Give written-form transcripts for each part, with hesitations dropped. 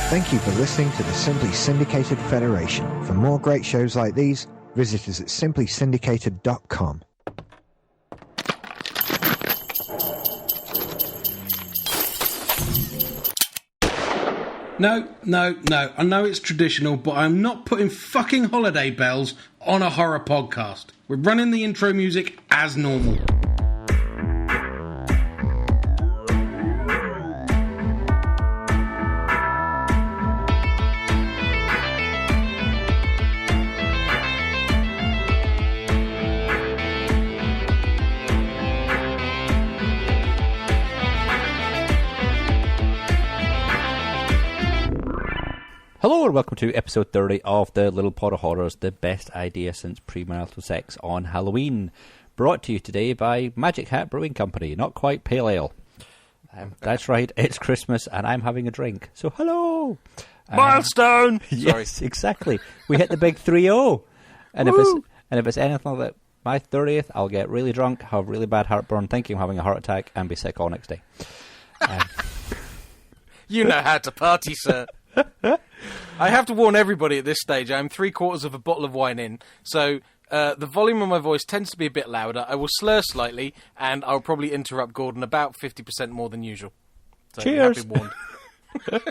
Thank you for listening to the Simply Syndicated Federation. For more great shows like these, visit us at simplysyndicated.com. No. I know it's traditional, but I'm not putting fucking holiday bells on a horror podcast. We're running the intro music as normal. Hello and welcome to episode 30 of the Little Pod of Horrors, the best idea since premarital sex on Halloween. Brought to you today by Magic Hat Brewing Company, not quite pale ale. That's right, it's Christmas and I'm having a drink. So hello! Milestone! Yes, exactly. We hit the big 3-0. And if it's anything like my 30th, I'll get really drunk, have really bad heartburn, thinking I'm having a heart attack, and be sick all next day. You know how to party, sir. I have to warn everybody at this stage, I'm 3/4 of a bottle of wine in, so the volume of my voice tends to be a bit louder. I will slur slightly, and I'll probably interrupt Gordon about 50% more than usual. So Cheers! You have been warned.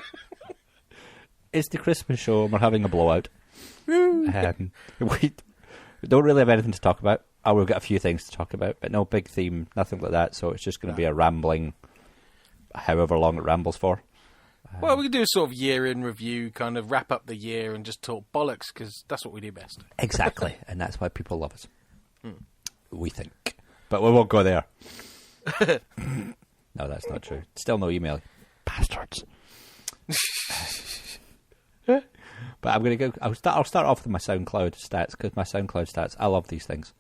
It's the Christmas show and we're having a blowout. We don't really have anything to talk about. We've got a few things to talk about, but no big theme, nothing like that, so it's just going to be a rambling, however long it rambles for. Well, we can do a sort of year-in review, kind of wrap up the year and just talk bollocks, because that's what we do best. Exactly, and that's why people love us. We think. But we won't go there. No, that's not true. Still no email. Bastards. But I'm going to go... I'll start off with my SoundCloud stats, because my SoundCloud stats, I love these things.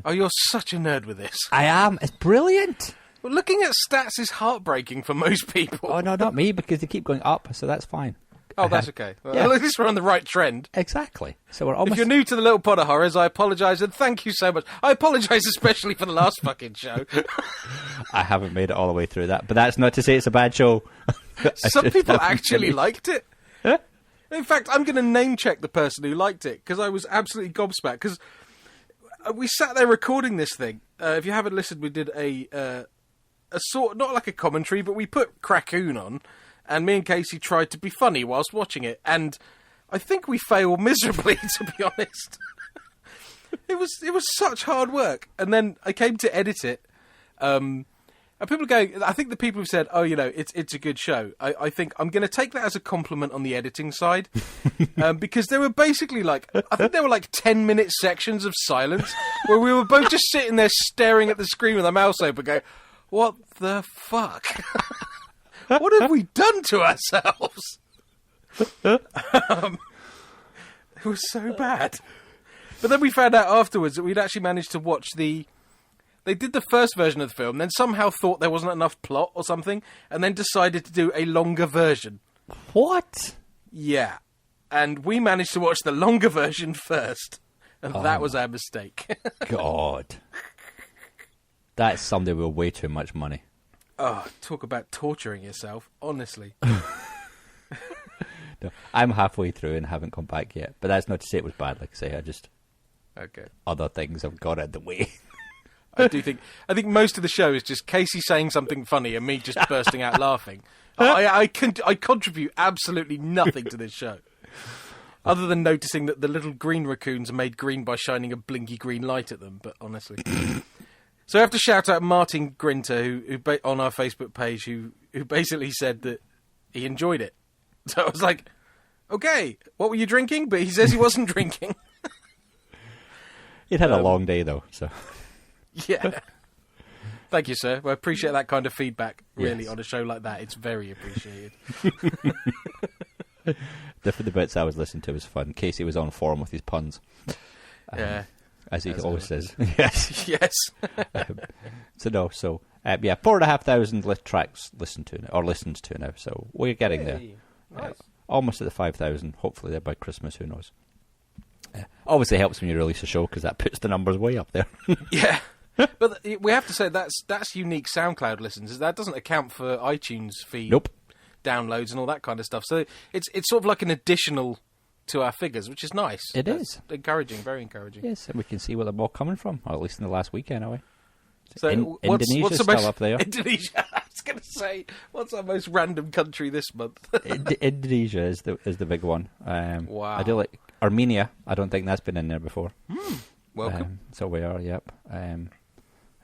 Oh, you're such a nerd with this. I am. It's brilliant. Well, looking at stats is heartbreaking for most people. Oh, no, not me, because they keep going up, so that's fine. Oh, that's okay. Well, yeah. At least we're on the right trend. Exactly. So we're almost... If you're new to the Little Pod of Horrors, I apologise, and thank you so much. I apologise especially for the last fucking show. I haven't made it all the way through that, but that's not to say it's a bad show. Some people actually liked it. Huh? In fact, I'm going to name-check the person who liked it, because I was absolutely gobsmacked, because we sat there recording this thing. If you haven't listened, we did a sort, not like a commentary, but we put Crackoon on, and me and Casey tried to be funny whilst watching it, and I think we failed miserably, to be honest. It was such hard work, and then I came to edit it, and people are going, I think the people who've said, oh, you know, it's a good show, I think I'm going to take that as a compliment on the editing side, because there were basically I think there were 10-minute sections of silence, where we were both just sitting there staring at the screen with our mouths open, going, what the fuck? What have we done to ourselves? It was so bad. But then we found out afterwards that we'd actually managed to watch They did the first version of the film, then somehow thought there wasn't enough plot or something, and then decided to do a longer version. What? Yeah. And we managed to watch the longer version first. And that was our mistake. God. That's somebody with way too much money. Oh, talk about torturing yourself, honestly. No, I'm halfway through and haven't come back yet. But that's not to say it was bad, like I say. Okay. Other things have got in the way. I think most of the show is just Casey saying something funny and me just bursting out laughing. I contribute absolutely nothing to this show. Other than noticing that the little green raccoons are made green by shining a blinky green light at them, but honestly... So I have to shout out Martin Grinter, who on our Facebook page, who basically said that he enjoyed it. So I was like, okay, what were you drinking? But he says he wasn't drinking. He'd had a long day, though, so... Yeah. Thank you, sir. Well, I appreciate that kind of feedback, really, Yes. on a show like that. It's very appreciated. The bits I was listening to was fun. Casey was on form with his puns. Yeah. As he always says. Yes. Yes. So 4,500 tracks listened to now, so we're getting there. Nice. Almost at the 5,000, hopefully there by Christmas, who knows. Obviously helps when you release a show, because that puts the numbers way up there. Yeah. But we have to say that's unique SoundCloud listens. That doesn't account for iTunes feed. Nope. downloads and all that kind of stuff. So it's sort of like an additional to our figures, which is nice. That's encouraging, very encouraging. Yes, and we can see where they're all coming from, or at least in the last week anyway. So Indonesia's still up there. Indonesia. I was going to say, what's our most random country this month? Indonesia is the big one. Wow. I do like Armenia. I don't think that's been in there before. Welcome. So we are. Yep.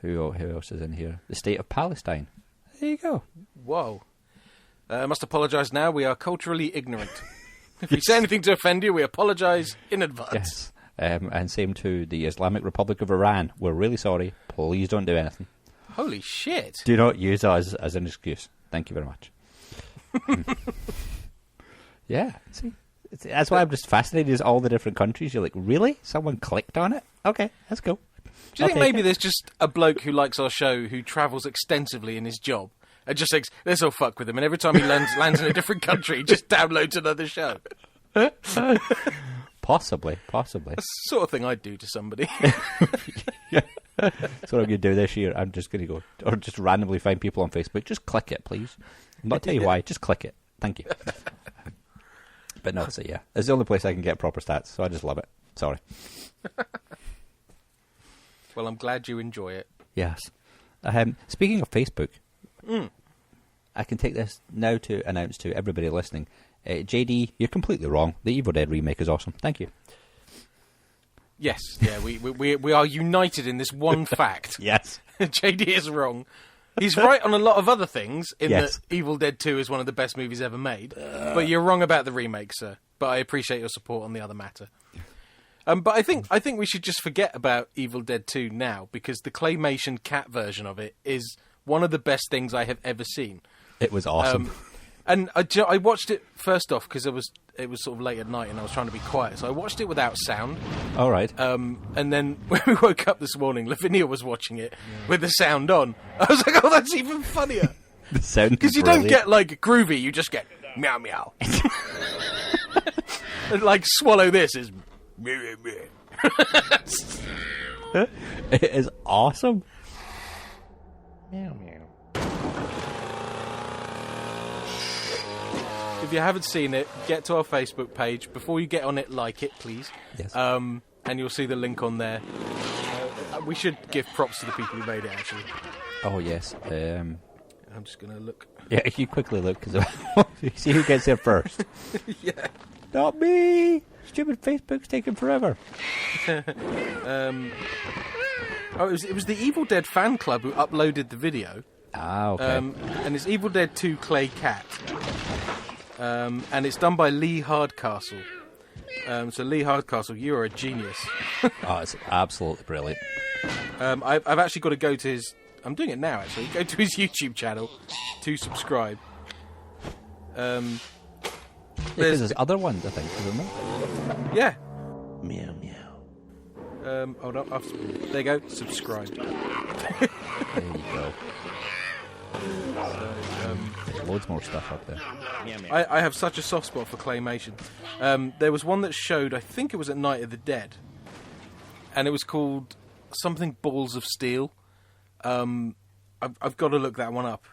Who else is in here? The state of Palestine. There you go. Whoa. I must apologise now. We are culturally ignorant. If we say anything to offend you, we apologise in advance. Yes. And same to the Islamic Republic of Iran. We're really sorry. Please don't do anything. Holy shit. Do not use us as an excuse. Thank you very much. Yeah. See, that's why I'm just fascinated. Is all the different countries. You're like, really? Someone clicked on it? Okay, that's cool. Do you think maybe there's just a bloke who likes our show who travels extensively in his job and just thinks, this will fuck with him, and every time he lands in a different country, he just downloads another show? Possibly. That's the sort of thing I'd do to somebody. So what I'm going to do this year, I'm just going to go, or just randomly find people on Facebook. Just click it, please. I'm not tell you why. Just click it. Thank you. But no, so yeah, it's the only place I can get proper stats, so I just love it. Sorry. Well, I'm glad you enjoy it. Yes. Speaking of Facebook, I can take this now to announce to everybody listening, JD, you're completely wrong. The Evil Dead remake is awesome. Thank you. Yes, yeah, we are united in this one fact. Yes. JD is wrong. He's right on a lot of other things, in Yes. that Evil Dead 2 is one of the best movies ever made. But you're wrong about the remake, sir. But I appreciate your support on the other matter. But I think we should just forget about Evil Dead 2 now, because the claymation cat version of it is one of the best things I have ever seen. It was awesome. And I watched it first off because it was sort of late at night and I was trying to be quiet, so I watched it without sound. All right. And then when we woke up this morning, Lavinia was watching it with the sound on. I was like, oh, that's even funnier. The sound, because you don't get like groovy, you just get meow meow. And, like swallow this is meow meow. It is awesome. Meow meow. If you haven't seen it, get to our Facebook page. Before you get on it, like it, please. Yes. And you'll see the link on there. We should give props to the people who made it, actually. Oh, yes. I'm just going to look. Yeah, you quickly look, because you see who gets there first. Yeah. Not me! Stupid Facebook's taking forever. It was the Evil Dead fan club who uploaded the video. Ah, okay. And it's Evil Dead 2 Clay Cat. And it's done by Lee Hardcastle. So Lee Hardcastle, you are a genius. Oh, it's absolutely brilliant. I've actually got to go to his... I'm doing it now, actually. Go to his YouTube channel to subscribe. There's other ones, I think, isn't there? Yeah. Meow meow. Hold on. There you go. Subscribe. There you go. There's loads more stuff up there. I have such a soft spot for claymation. There was one that showed, I think it was at Night of the Dead, and it was called something Balls of Steel. I've got to look that one up.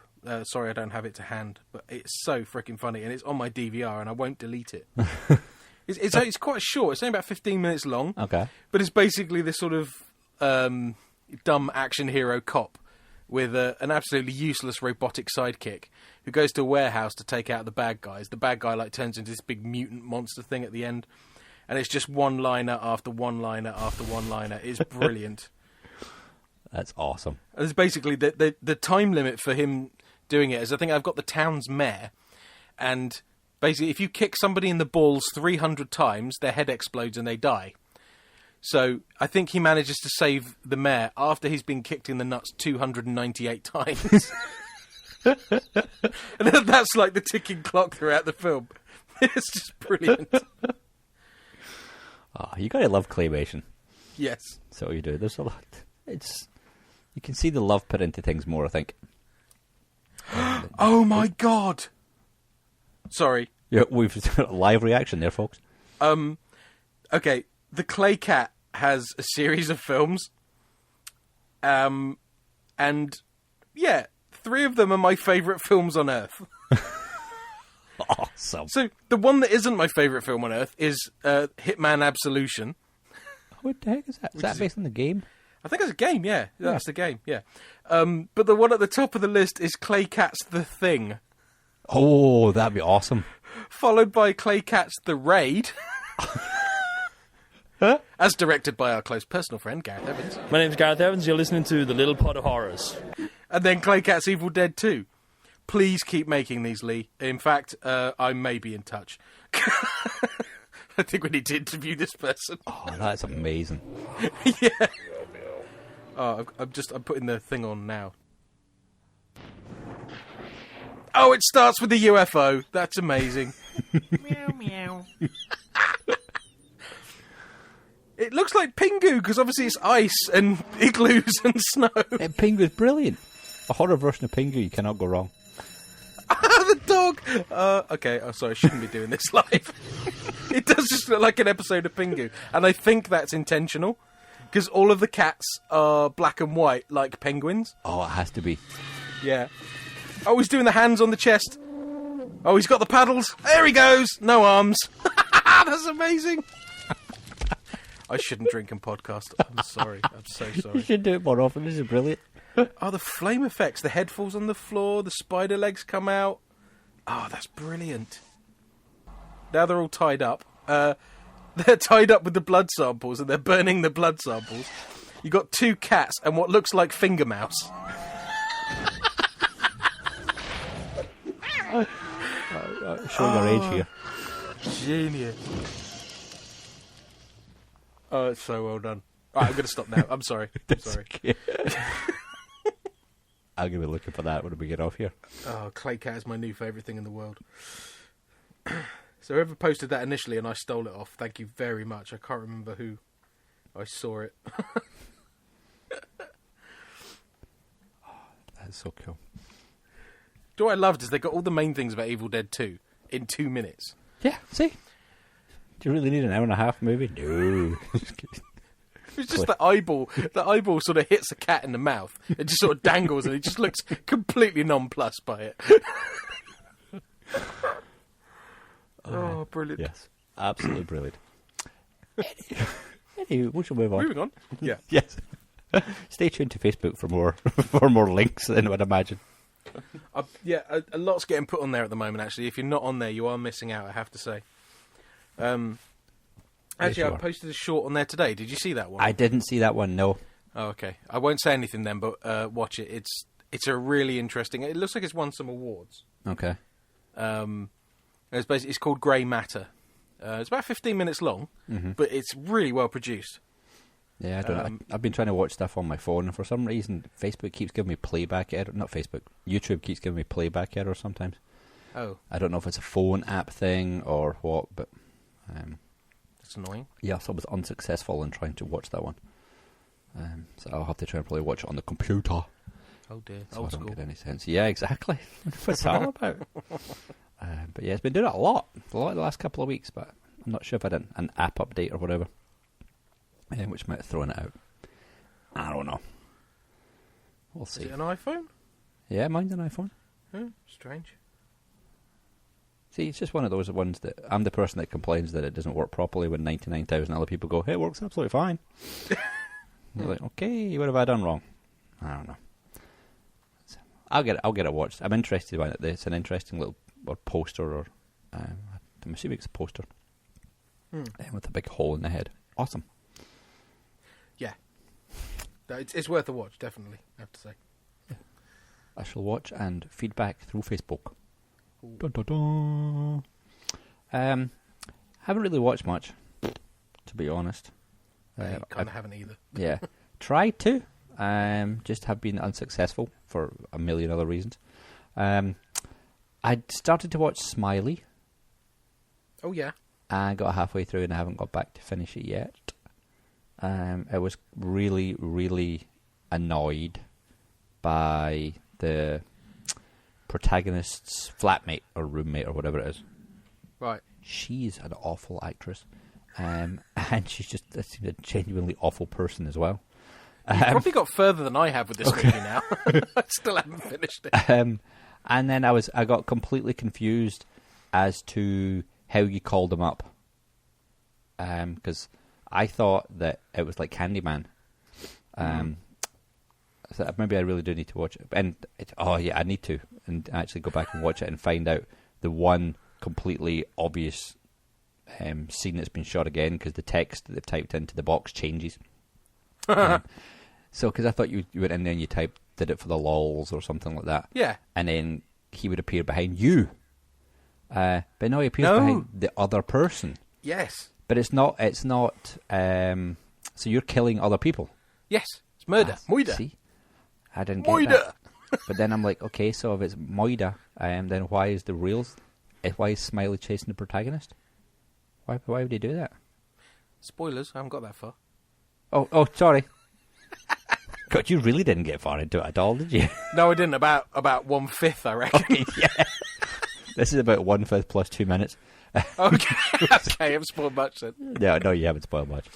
Sorry, I don't have it to hand, but it's so freaking funny, and it's on my DVR, and I won't delete it. It's quite short. It's only about 15 minutes long. Okay. But it's basically this sort of dumb action hero cop with an absolutely useless robotic sidekick who goes to a warehouse to take out the bad guys. The bad guy turns into this big mutant monster thing at the end, and it's just one-liner after one-liner after one-liner. It's brilliant. That's awesome. And it's basically the time limit for him doing it is, I think I've got the town's mayor, and basically if you kick somebody in the balls 300 times, their head explodes and they die. So I think he manages to save the mayor after he's been kicked in the nuts 298 times. And that's like the ticking clock throughout the film. It's just brilliant. Oh, you gotta love claymation. Yes. So you do. There's a lot. You can see the love put into things more, I think. Oh my god! Sorry. Yeah, we've got a live reaction there, folks. Okay, the Clay Cat has a series of films. And yeah, 3 of them are my favourite films on Earth. awesome. So the one that isn't my favourite film on earth is Hitman Absolution. What the heck is that? Is that based on the game? I think it's a game, yeah. That's the game, yeah. But the one at the top of the list is Clay Cat's The Thing. Oh, that'd be awesome. Followed by Clay Cat's The Raid. As directed by our close personal friend, Gareth Evans. My name's Gareth Evans, you're listening to The Little Pot of Horrors. And then Clay Cat's Evil Dead 2. Please keep making these, Lee. In fact, I may be in touch. I think we need to interview this person. Oh, that's amazing. Yeah. Oh, I'm putting the thing on now. Oh, it starts with the UFO. That's amazing. Meow, meow. It looks like Pingu, because obviously it's ice and igloos and snow. Pingu's brilliant. A horror version of Pingu, you cannot go wrong. The dog! Okay, oh, sorry, I shouldn't be doing this live. It does just look like an episode of Pingu. And I think that's intentional, because all of the cats are black and white, like penguins. Oh, it has to be. Yeah. Oh, he's doing the hands on the chest. Oh, he's got the paddles. There he goes! No arms. That's amazing. I shouldn't drink and podcast. I'm sorry. I'm so You sorry. should do it more often. This is brilliant. Oh, the flame effects. The head falls on the floor. The spider legs come out. Oh, that's brilliant. Now they're all tied up. They're tied up with the blood samples and they're burning the blood samples. You got two cats and what looks like finger mouse. Showing your age here. Genius. Oh, it's so well done. All right, I'm going to stop now. I'm sorry. I'm sorry. Okay. I'm going to be looking for that when we get off here. Oh, Clay Cat is my new favourite thing in the world. So whoever posted that initially and I stole it off, thank you very much. I can't remember who I saw it. That's so cool. What I loved is they got all the main things about Evil Dead 2 in 2 minutes. Yeah, see? Do you really need an hour and a half movie? No. It's just the eyeball. The eyeball sort of hits a cat in the mouth. It just sort of dangles and it just looks completely nonplussed by it. Oh, brilliant. Yes, absolutely brilliant. Anyway, we shall move on. Moving on. Yeah. Yes. Stay tuned to Facebook for more links than I would imagine. Yeah, a lot's getting put on there at the moment, actually. If you're not on there, you are missing out, I have to say. Actually, I posted a short on there today. Did you see that one? I didn't see that one, no. Oh, okay. I won't say anything then, but watch it. It's a really interesting... It looks like it's won some awards. Okay. It's called Grey Matter. It's about 15 minutes long, but it's really well produced. Yeah, I don't know. I've been trying to watch stuff on my phone, and for some reason, Facebook keeps giving me playback error. Not Facebook. YouTube keeps giving me playback error sometimes. Oh. I don't know if it's a phone app thing or what, but... That's annoying. Yeah, so I was unsuccessful in trying to watch that one. So I'll have to try and probably watch it on the computer. Oh dear. So Old I don't school. get any sense. Yeah, exactly. What's that all about? But yeah, it's been doing it a lot the last couple of weeks, but I'm not sure if I did an app update or whatever, which might have thrown it out. I don't know. We'll see. Is it an iPhone? Yeah, mine's an iPhone. Strange. See, it's just one of those ones that I'm the person that complains that it doesn't work properly when 99,000 other people go, hey, it works absolutely fine. You're like, okay, what have I done wrong? I don't know. I'll get it watched. I'm interested in it. It's an interesting little poster, or I'm assuming it's a poster with a big hole in the head. Awesome. Yeah. No, it's worth a watch, definitely, I have to say. Yeah. I shall watch and feedback through Facebook. Dun, dun, dun. Haven't really watched much, to be honest. I kind of haven't either. Yeah. Tried to. Just have been unsuccessful for a million other reasons. I started to watch Smiley. Oh, yeah. And got halfway through and I haven't got back to finish it yet. I was really, really annoyed by the protagonist's flatmate or roommate or whatever it is. Right. She's an awful actress. And she's just a genuinely awful person as well. You've probably got further than I have with this movie now. I still haven't finished it. And then I got completely confused as to how you called them up. Because I thought that it was like Candyman. So maybe I really do need to watch it. And I need to and actually go back and watch it and find out the one completely obvious scene that's been shot again, because the text that they've typed into the box changes. So, because I thought you went in there and you did it for the lols or something like that. Yeah. And then he would appear behind you. But no, he appears behind the other person. Yes. But it's not, so you're killing other people. Yes. It's murder. Moida. See? I didn't get that. But then I'm like, okay, so if it's Moida, then why is Smiley chasing the protagonist? Why would he do that? Spoilers, I haven't got that far. Oh, sorry. God, you really didn't get far into it at all, did you? No, I didn't. About 1/5, I reckon. Okay, yeah. This is about 1/5 plus 2 minutes. Okay, I haven't spoiled much then. No, you haven't spoiled much.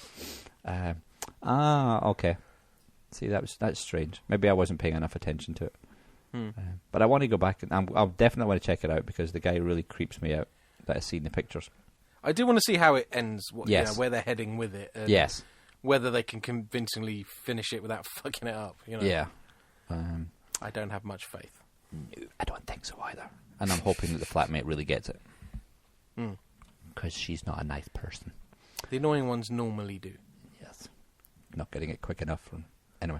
Okay. See, that's strange. Maybe I wasn't paying enough attention to it. But I want to go back, and I'll definitely want to check it out, because the guy really creeps me out that I've seen the pictures. I do want to see how it ends, Yes. where they're heading with it. And Yes. whether they can convincingly finish it without fucking it up. Yeah. I don't have much faith. No, I don't think so either. And I'm hoping that the flatmate really gets it. Because she's not a nice person. The annoying ones normally do. Yes. Not getting it quick enough. Anyway.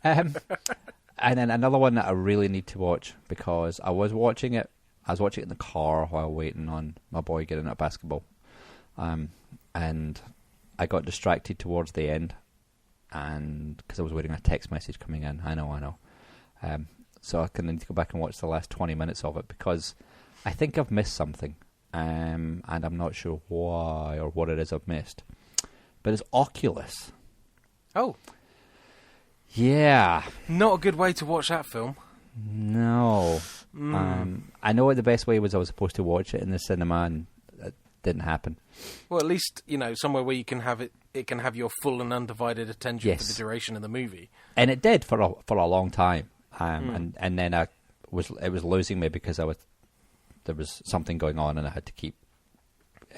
And then another one that I really need to watch, because I was watching it in the car while waiting on my boy getting at basketball. And I got distracted towards the end, and because I was waiting on a text message coming in. I know. So I need to go back and watch the last 20 minutes of it, because I think I've missed something, and I'm not sure why or what it is I've missed. But it's Oculus. Oh. Yeah. Not a good way to watch that film. No. I know what the best way was. I was supposed to watch it in the cinema, and that didn't happen. Well, at least, somewhere where you can have it can have your full and undivided attention for the duration of the movie. And it did for a long time. And then it was losing me, because there was something going on, and I had to keep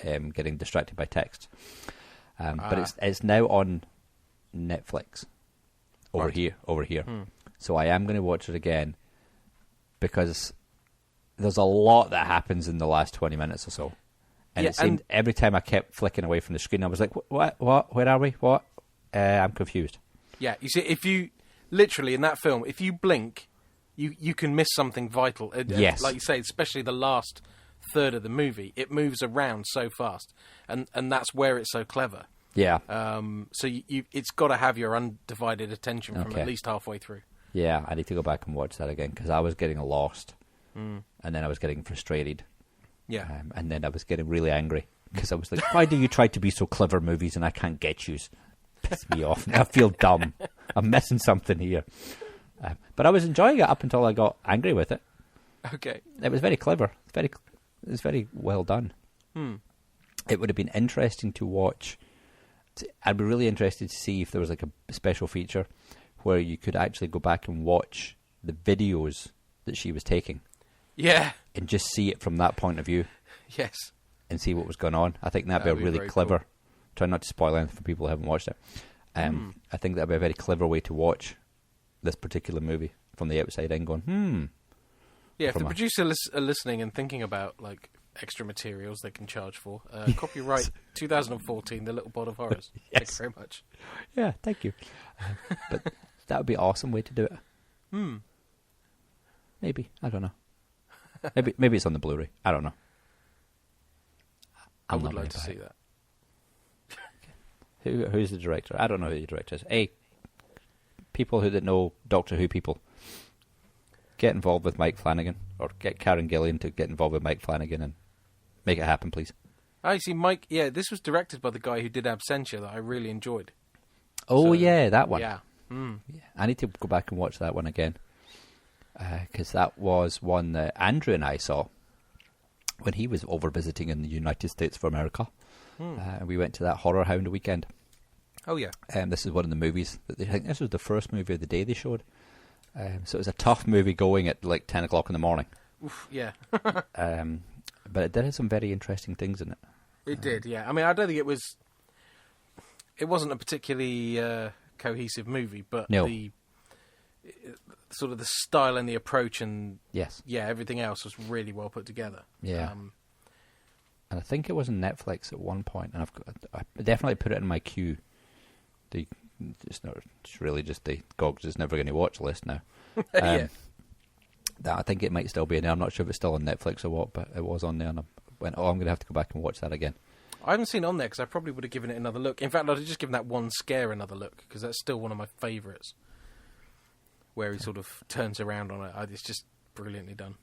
getting distracted by text. But it's now on Netflix over here. So I am going to watch it again, because there's a lot that happens in the last 20 minutes or so. And it seemed every time I kept flicking away from the screen, I was like, what, where are we, what? I'm confused. Yeah, you see, if you, literally in that film, if you blink, you can miss something vital. Yes. Like you say, especially the last third of the movie, it moves around so fast. And that's where it's so clever. Yeah. So it's got to have your undivided attention from at least halfway through. Yeah, I need to go back and watch that again, because I was getting lost, and then I was getting frustrated. Yeah. And then I was getting really angry, because I was like, why do you try to be so clever, movies, and I can't get you? Piss me off. I feel dumb. I'm missing something here. But I was enjoying it up until I got angry with it. Okay. It was very clever. It was very well done. It would have been interesting to watch. I'd be really interested to see if there was like a special feature where you could actually go back and watch the videos that she was taking. Yeah. And just see it from that point of view. Yes. And see what was going on. I think that'd be really clever. Cool. Try not to spoil anything for people who haven't watched it. I think that'd be a very clever way to watch this particular movie from the outside in, going, Yeah, if the producers are listening and thinking about like extra materials they can charge for, copyright 2014, The Little Pot of Horrors. Yes. Thank you very much. Yeah, thank you. But that would be an awesome way to do it. Maybe. I don't know. Maybe it's on the Blu-ray. I don't know. I would like to see that. Who's the director? I don't know who the director is. Hey, people who know Doctor Who people, get involved with Mike Flanagan, or get Karen Gillian to get involved with Mike Flanagan and make it happen, please. I see, Mike. Yeah, this was directed by the guy who did Absentia that I really enjoyed. Oh, yeah, that one. Yeah. Yeah. I need to go back and watch that one again, because that was one that Andrew and I saw when he was over visiting in the United States of America. We went to that Horror Hound weekend. Oh, yeah. This is one of the movies that I think this was the first movie of the day they showed. So it was a tough movie going at like 10 o'clock in the morning. Oof, yeah. But it did have some very interesting things in it. It did, yeah. I mean, I don't think it wasn't a particularly cohesive movie, but No. the sort of the style and the approach and Yes. everything else was really well put together. Yeah. And I think it was on Netflix at one point, and I definitely put it in my queue. It's really just the Gogs is never going to watch list now. Yeah. That I think it might still be in there. I'm not sure if it's still on Netflix or what, but it was on there, and I went, I'm going to have to go back and watch that again. I haven't seen it on there because I probably would have given it another look. In fact, I'd have just given that one scare another look because that's still one of my favourites, where he sort of turns around on it. It's just brilliantly done.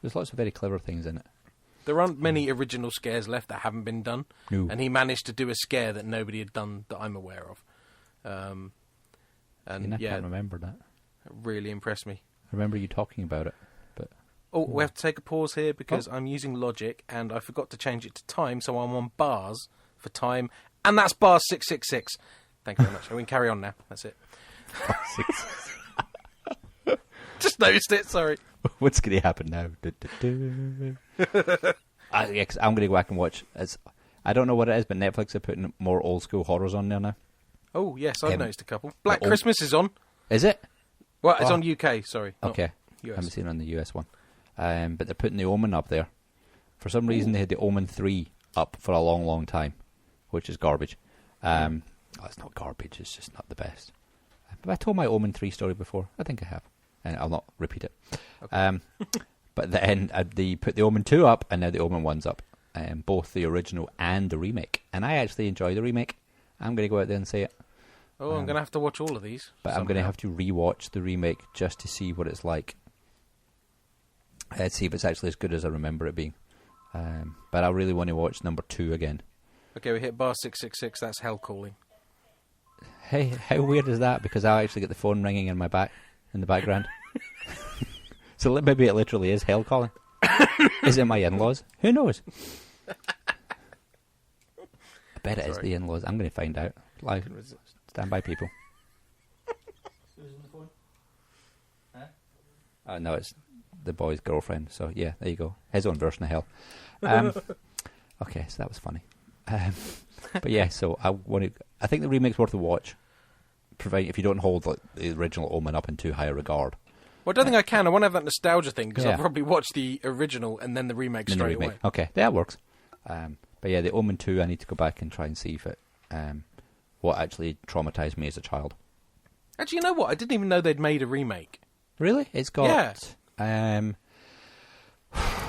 There's lots of very clever things in it. There aren't many original scares left that haven't been done, No. and he managed to do a scare that nobody had done that I'm aware of. And I can't remember that. it really impressed me. I remember you talking about it, but Oh, we have to take a pause here because I'm using Logic and I forgot to change it to time, so I'm on bars for time, and that's bar 666. Thank you very much. We can carry on now. That's it. Just noticed it, sorry. What's going to happen now? Yeah, 'cause I'm going to go back and watch. I don't know what it is, but Netflix are putting more old school horrors on there now. Oh, yes, I've noticed a couple. Black old- Christmas is on. Is it? Well, it's on UK, sorry. not Okay. I US. haven't seen it on the US one. But they're putting The Omen up there. For some reason, they had The Omen 3 up for a long, long time, which is garbage. It's not garbage, it's just not the best. Have I told my Omen 3 story before? I think I have. And I'll not repeat it. Okay. But then they put The Omen 2 up, and now The Omen 1's up. Both the original and the remake. And I actually enjoy the remake. I'm going to go out there and say it. Oh, I'm going to have to watch all of these. But I'm going to have to rewatch the remake just to see what it's like. See if it's actually as good as I remember it being. But I really want to watch number 2 again. Okay, we hit bar 666. That's hell calling. Hey, how weird is that? Because I actually get the phone ringing in the background. So maybe it literally is hell calling. Is it my in-laws? Who knows? I bet it is the in-laws. I'm going to find out. Live. Stand by, people. No, it's the boy's girlfriend. So yeah, there you go. His own version of hell. Okay, so that was funny. But yeah, so I think the remake's worth a watch, provided if you don't hold the original Omen up in too high a regard. Well, I don't think I can. I want to have that nostalgia thing because Yeah. I'll probably watch the original and then the remake straight away. Okay, that works. But yeah, the Omen 2, I need to go back and try and see if it what actually traumatized me as a child. Actually, you know what? I didn't even know they'd made a remake. Really? It's got... I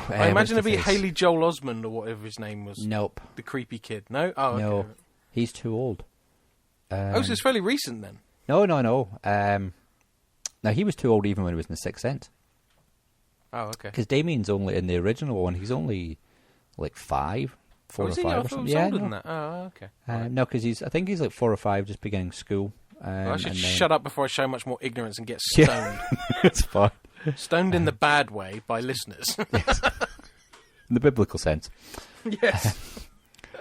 I imagine it'd be Haley Joel Osment or whatever his name was. Nope. The creepy kid. No? Oh, okay. No. He's too old. So it's fairly recent then. No. Now, he was too old even when he was in The Sixth Sense. Oh, okay. Because Damien's only, in the original one, he's only like 4 or 5 I or thought he something. was older than that. Oh, okay. No, because I think he's like 4 or 5, just beginning school. Well, I should and then- shut up before I show much more ignorance and get stoned. Yeah. It's fine. Stoned in the bad way by listeners. Yes. In the biblical sense. Yes.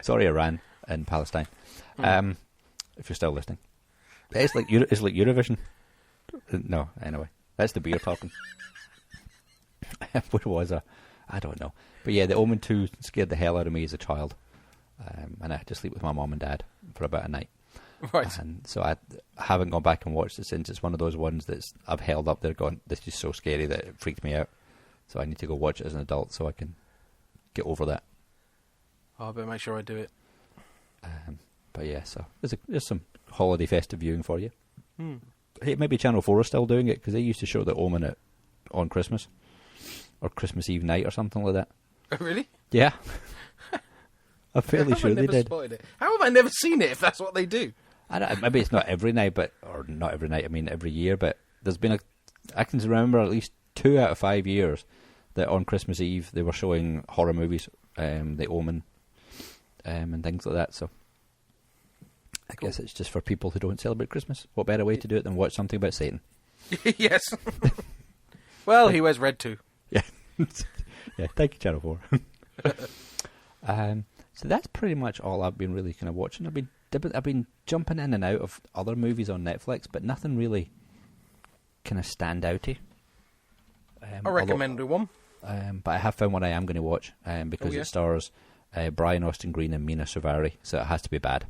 Sorry, Iran and Palestine. If you're still listening. It's like Eurovision. No, anyway. That's the beer talking. What was I don't know. But yeah, the Omen 2 scared the hell out of me as a child. And I had to sleep with my mum and dad for about a night. Right. And so I haven't gone back and watched it since. It's one of those ones that I've held up there going, this is so scary that it freaked me out. So I need to go watch it as an adult so I can get over that. Oh, I better make sure I do it. But yeah, so there's some holiday festive viewing for you. Hey, maybe Channel 4 are still doing it because they used to show the Omen on Christmas or Christmas Eve night or something like that. Oh, really? Yeah. I'm fairly How sure have I they never did. spotted it? How have I never seen it if that's what they do? I don't, maybe it's not every night, or not every night, I mean every year, but there's been I can remember at least 2 out of 5 years that on Christmas Eve they were showing horror movies, The Omen, and things like that, so I guess it's just for people who don't celebrate Christmas. What better way to do it than watch something about Satan? Yes. Well, he wears red too. Yeah. Yeah, thank you, Channel 4. So that's pretty much all I've been really kind of watching. I've been jumping in and out of other movies on Netflix, but nothing really kind of stand outy. I recommend one. But I have found one I am going to watch because it stars Brian Austin Green and Mina Suvari, so it has to be bad.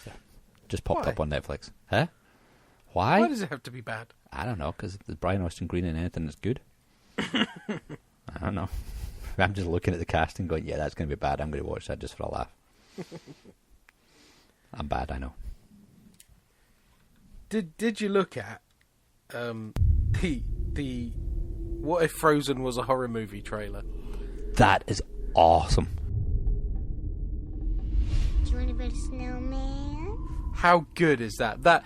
So, just popped up on Netflix. Huh? Why? Why does it have to be bad? I don't know, because there's Brian Austin Green in anything that's good. I don't know. I'm just looking at the casting going, yeah, that's going to be bad. I'm going to watch that just for a laugh. I'm bad, I know. Did you look at the What If Frozen Was a Horror Movie trailer? That is awesome. Do you want to build a snowman? How good is that?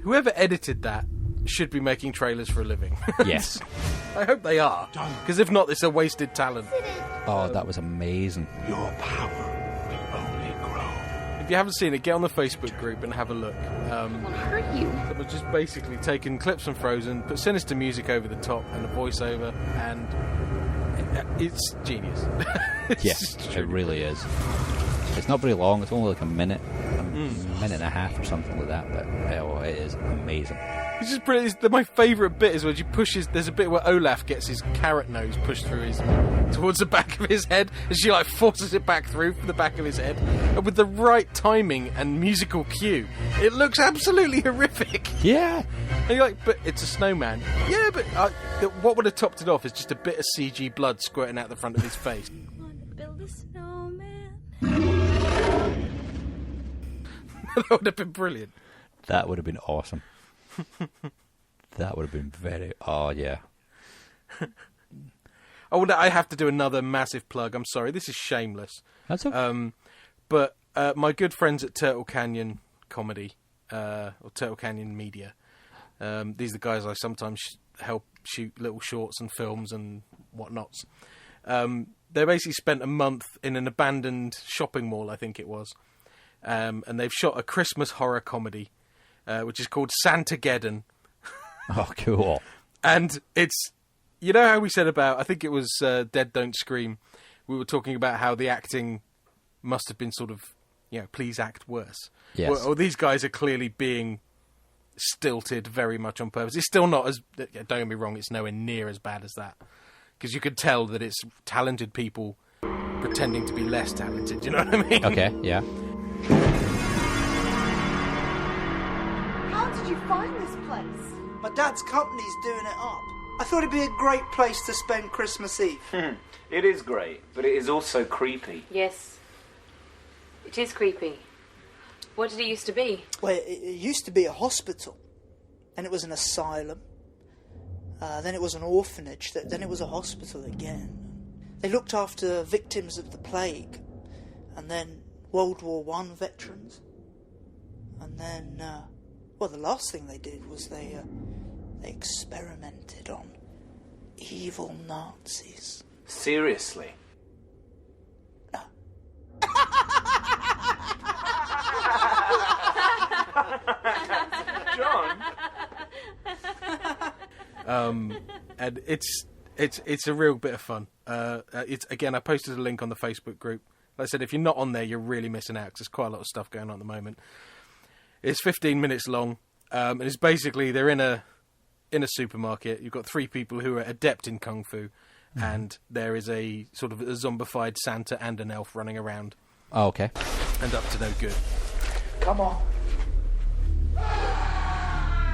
Whoever edited that should be making trailers for a living. Yes. I hope they are, because if not, it's a wasted talent. Oh, that was amazing. Your power will only grow. If you haven't seen it, get on the Facebook group and have a look. I'll hurt you. It was just basically taking clips from Frozen, put sinister music over the top and a voiceover, and it's genius. It really is. It's not very long. It's only like a minute and a half or something like that. But it is amazing. It's just brilliant. My favourite bit is when she pushes. There's a bit where Olaf gets his carrot nose pushed through towards the back of his head, and she forces it back through from the back of his head, and with the right timing and musical cue, it looks absolutely horrific. Yeah. And you're like, but it's a snowman. Yeah, but what would have topped it off is just a bit of CG blood squirting out the front of his face. Want to build a snowman? That would have been brilliant. That would have been awesome. That would have been very... Oh, yeah. I have to do another massive plug. I'm sorry, this is shameless. That's okay. But my good friends at Turtle Canyon Comedy, or Turtle Canyon Media, these are the guys I sometimes help shoot little shorts and films and whatnots. They basically spent a month in an abandoned shopping mall, I think it was, and they've shot a Christmas horror comedy, which is called Santageddon. Oh, cool. And it's, you know how we said about, I think it was Dead Don't Scream, we were talking about how the acting must have been sort of, please act worse. Yes. Well, these guys are clearly being stilted very much on purpose. It's still not as, don't get me wrong, it's nowhere near as bad as that. Because you could tell that it's talented people pretending to be less talented, you know what I mean? Okay, yeah. How did you find this place? My dad's company's doing it up. I thought it'd be a great place to spend Christmas Eve. It is great, but it is also creepy. Yes. It is creepy. What did it used to be? Well, it used to be a hospital. Then it was an asylum. Then it was an orphanage. Then it was a hospital again. They looked after victims of the plague. And then World War I veterans. And then, the last thing they did was they experimented on evil Nazis. Seriously? No. John? And it's a real bit of fun. It's again, I posted a link on the Facebook group. Like I said, if you're not on there, you're really missing out because there's quite a lot of stuff going on at the moment. It's 15 minutes long, and it's basically they're in a supermarket. You've got three people who are adept in kung fu, and there is a sort of a zombified Santa and an elf running around. Oh, okay. And up to no good. Come on.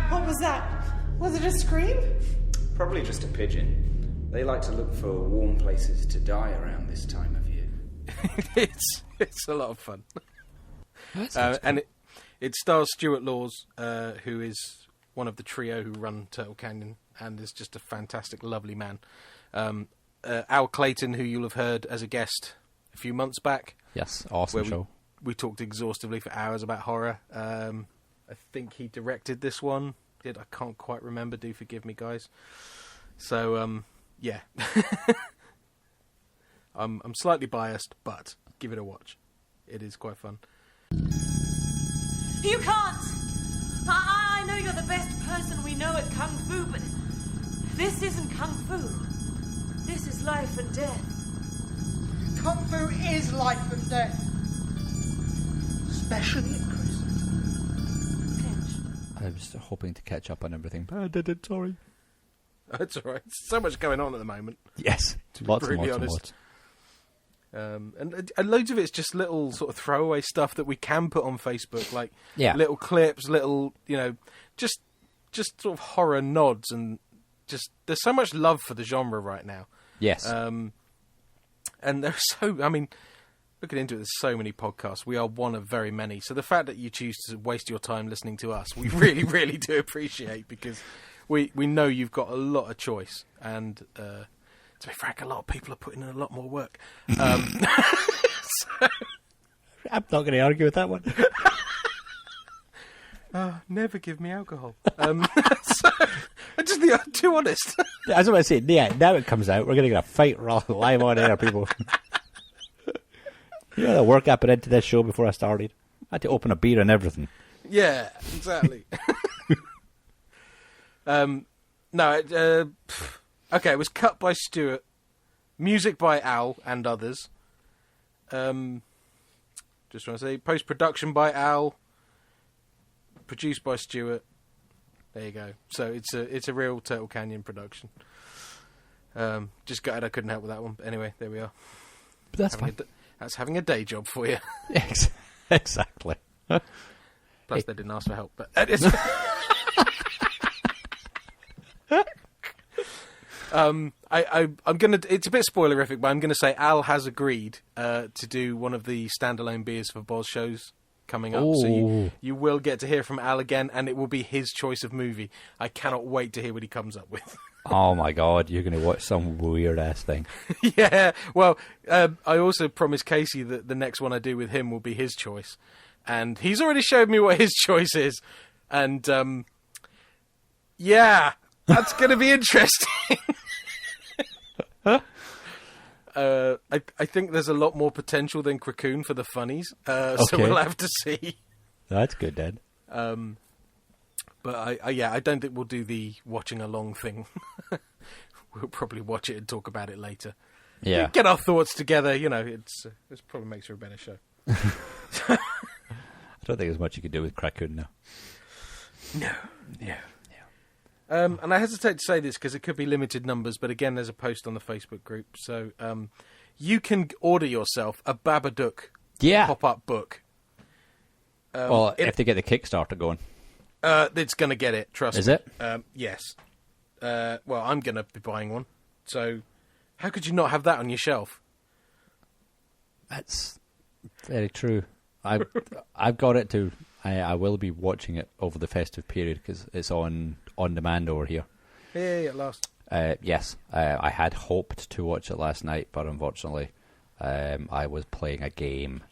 What was that? Was it a scream? Probably just a pigeon. They like to look for warm places to die around this time of year. it's a lot of fun. And it stars Stuart Laws, who is one of the trio who run Turtle Canyon, and is just a fantastic, lovely man. Al Clayton, who you'll have heard as a guest a few months back. Yes, awesome show. We talked exhaustively for hours about horror. I think he directed this one. I can't quite remember. Do forgive me, guys. So, yeah. I'm slightly biased, but give it a watch. It is quite fun. You can't! I know you're the best person we know at Kung Fu, but this isn't Kung Fu. This is life and death. Kung Fu is life and death. Especially at Christmas. I was hoping to catch up on everything, but I didn't, sorry. That's all right. So much going on at the moment. Yes, lots and brutally lots and honest. lots. And loads of it's just little sort of throwaway stuff that we can put on Facebook, like Yeah. little clips, little, just sort of horror nods, and just there's so much love for the genre right now. Yes. And there's looking into it, there's so many podcasts. We are one of very many. So the fact that you choose to waste your time listening to us, we really, really do appreciate, because we know you've got a lot of choice. And to be frank, a lot of people are putting in a lot more work. So, I'm not going to argue with that one. never give me alcohol. So, I'm just too honest. That's what I say. Yeah, now it comes out. We're going to get a fight live on air, people. You know the work I put into this show before I started. I had to open a beer and everything. Yeah, exactly. Okay, it was cut by Stuart, music by Al and others. Just want to say, post-production by Al, produced by Stuart. There you go. So it's a real Turtle Canyon production. Just gutted I couldn't help with that one. But anyway, there we are. But that's fine. That's having a day job for you. Exactly. Plus, they didn't ask for help. But it's... I'm gonna. It's a bit spoilerific, but I'm gonna say Al has agreed to do one of the standalone Beers for Boz shows coming up. Ooh. So you will get to hear from Al again, and it will be his choice of movie. I cannot wait to hear what he comes up with. Oh my God, you're going to watch some weird ass thing. Yeah. Well, I also promised Casey that the next one I do with him will be his choice, and he's already showed me what his choice is, and yeah, that's going to be interesting. I think there's a lot more potential than Krakoon for the funnies, so we'll have to see. That's good, then. But I don't think we'll do the watching along thing. We'll probably watch it and talk about it later. Yeah. Get our thoughts together. This probably makes for a better show. I don't think there's much you could do with Krakoon now. No. Yeah. And I hesitate to say this because it could be limited numbers, but again, there's a post on the Facebook group. So you can order yourself a Babadook pop-up book. Well, if they get the Kickstarter going. It's going to get it, trust me. Is it? Yes. Well, I'm going to be buying one. So how could you not have that on your shelf? That's very true. I've got it to... I will be watching it over the festive period because it's on demand over here. Hey, at last. Yes. I had hoped to watch it last night, but unfortunately I was playing a game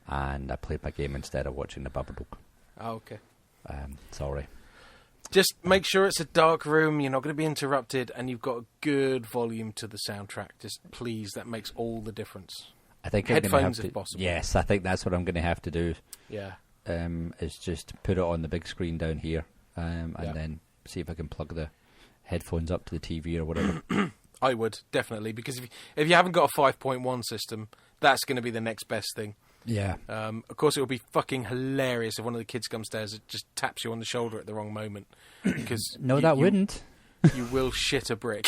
and I played my game instead of watching the Babadook. Oh, okay. Sorry. Just make sure it's a dark room, you're not going to be interrupted, and you've got a good volume to the soundtrack. Just please, that makes all the difference. I think headphones if possible. Yes, I think that's what I'm going to have to do. Yeah. Is just put it on the big screen down here, and then see if I can plug the headphones up to the TV or whatever. I would, definitely, because if you haven't got a 5.1 system, that's going to be the next best thing. Yeah. Of course, it will be fucking hilarious if one of the kids comes downstairs and just taps you on the shoulder at the wrong moment. Because no, that wouldn't. You will shit a brick.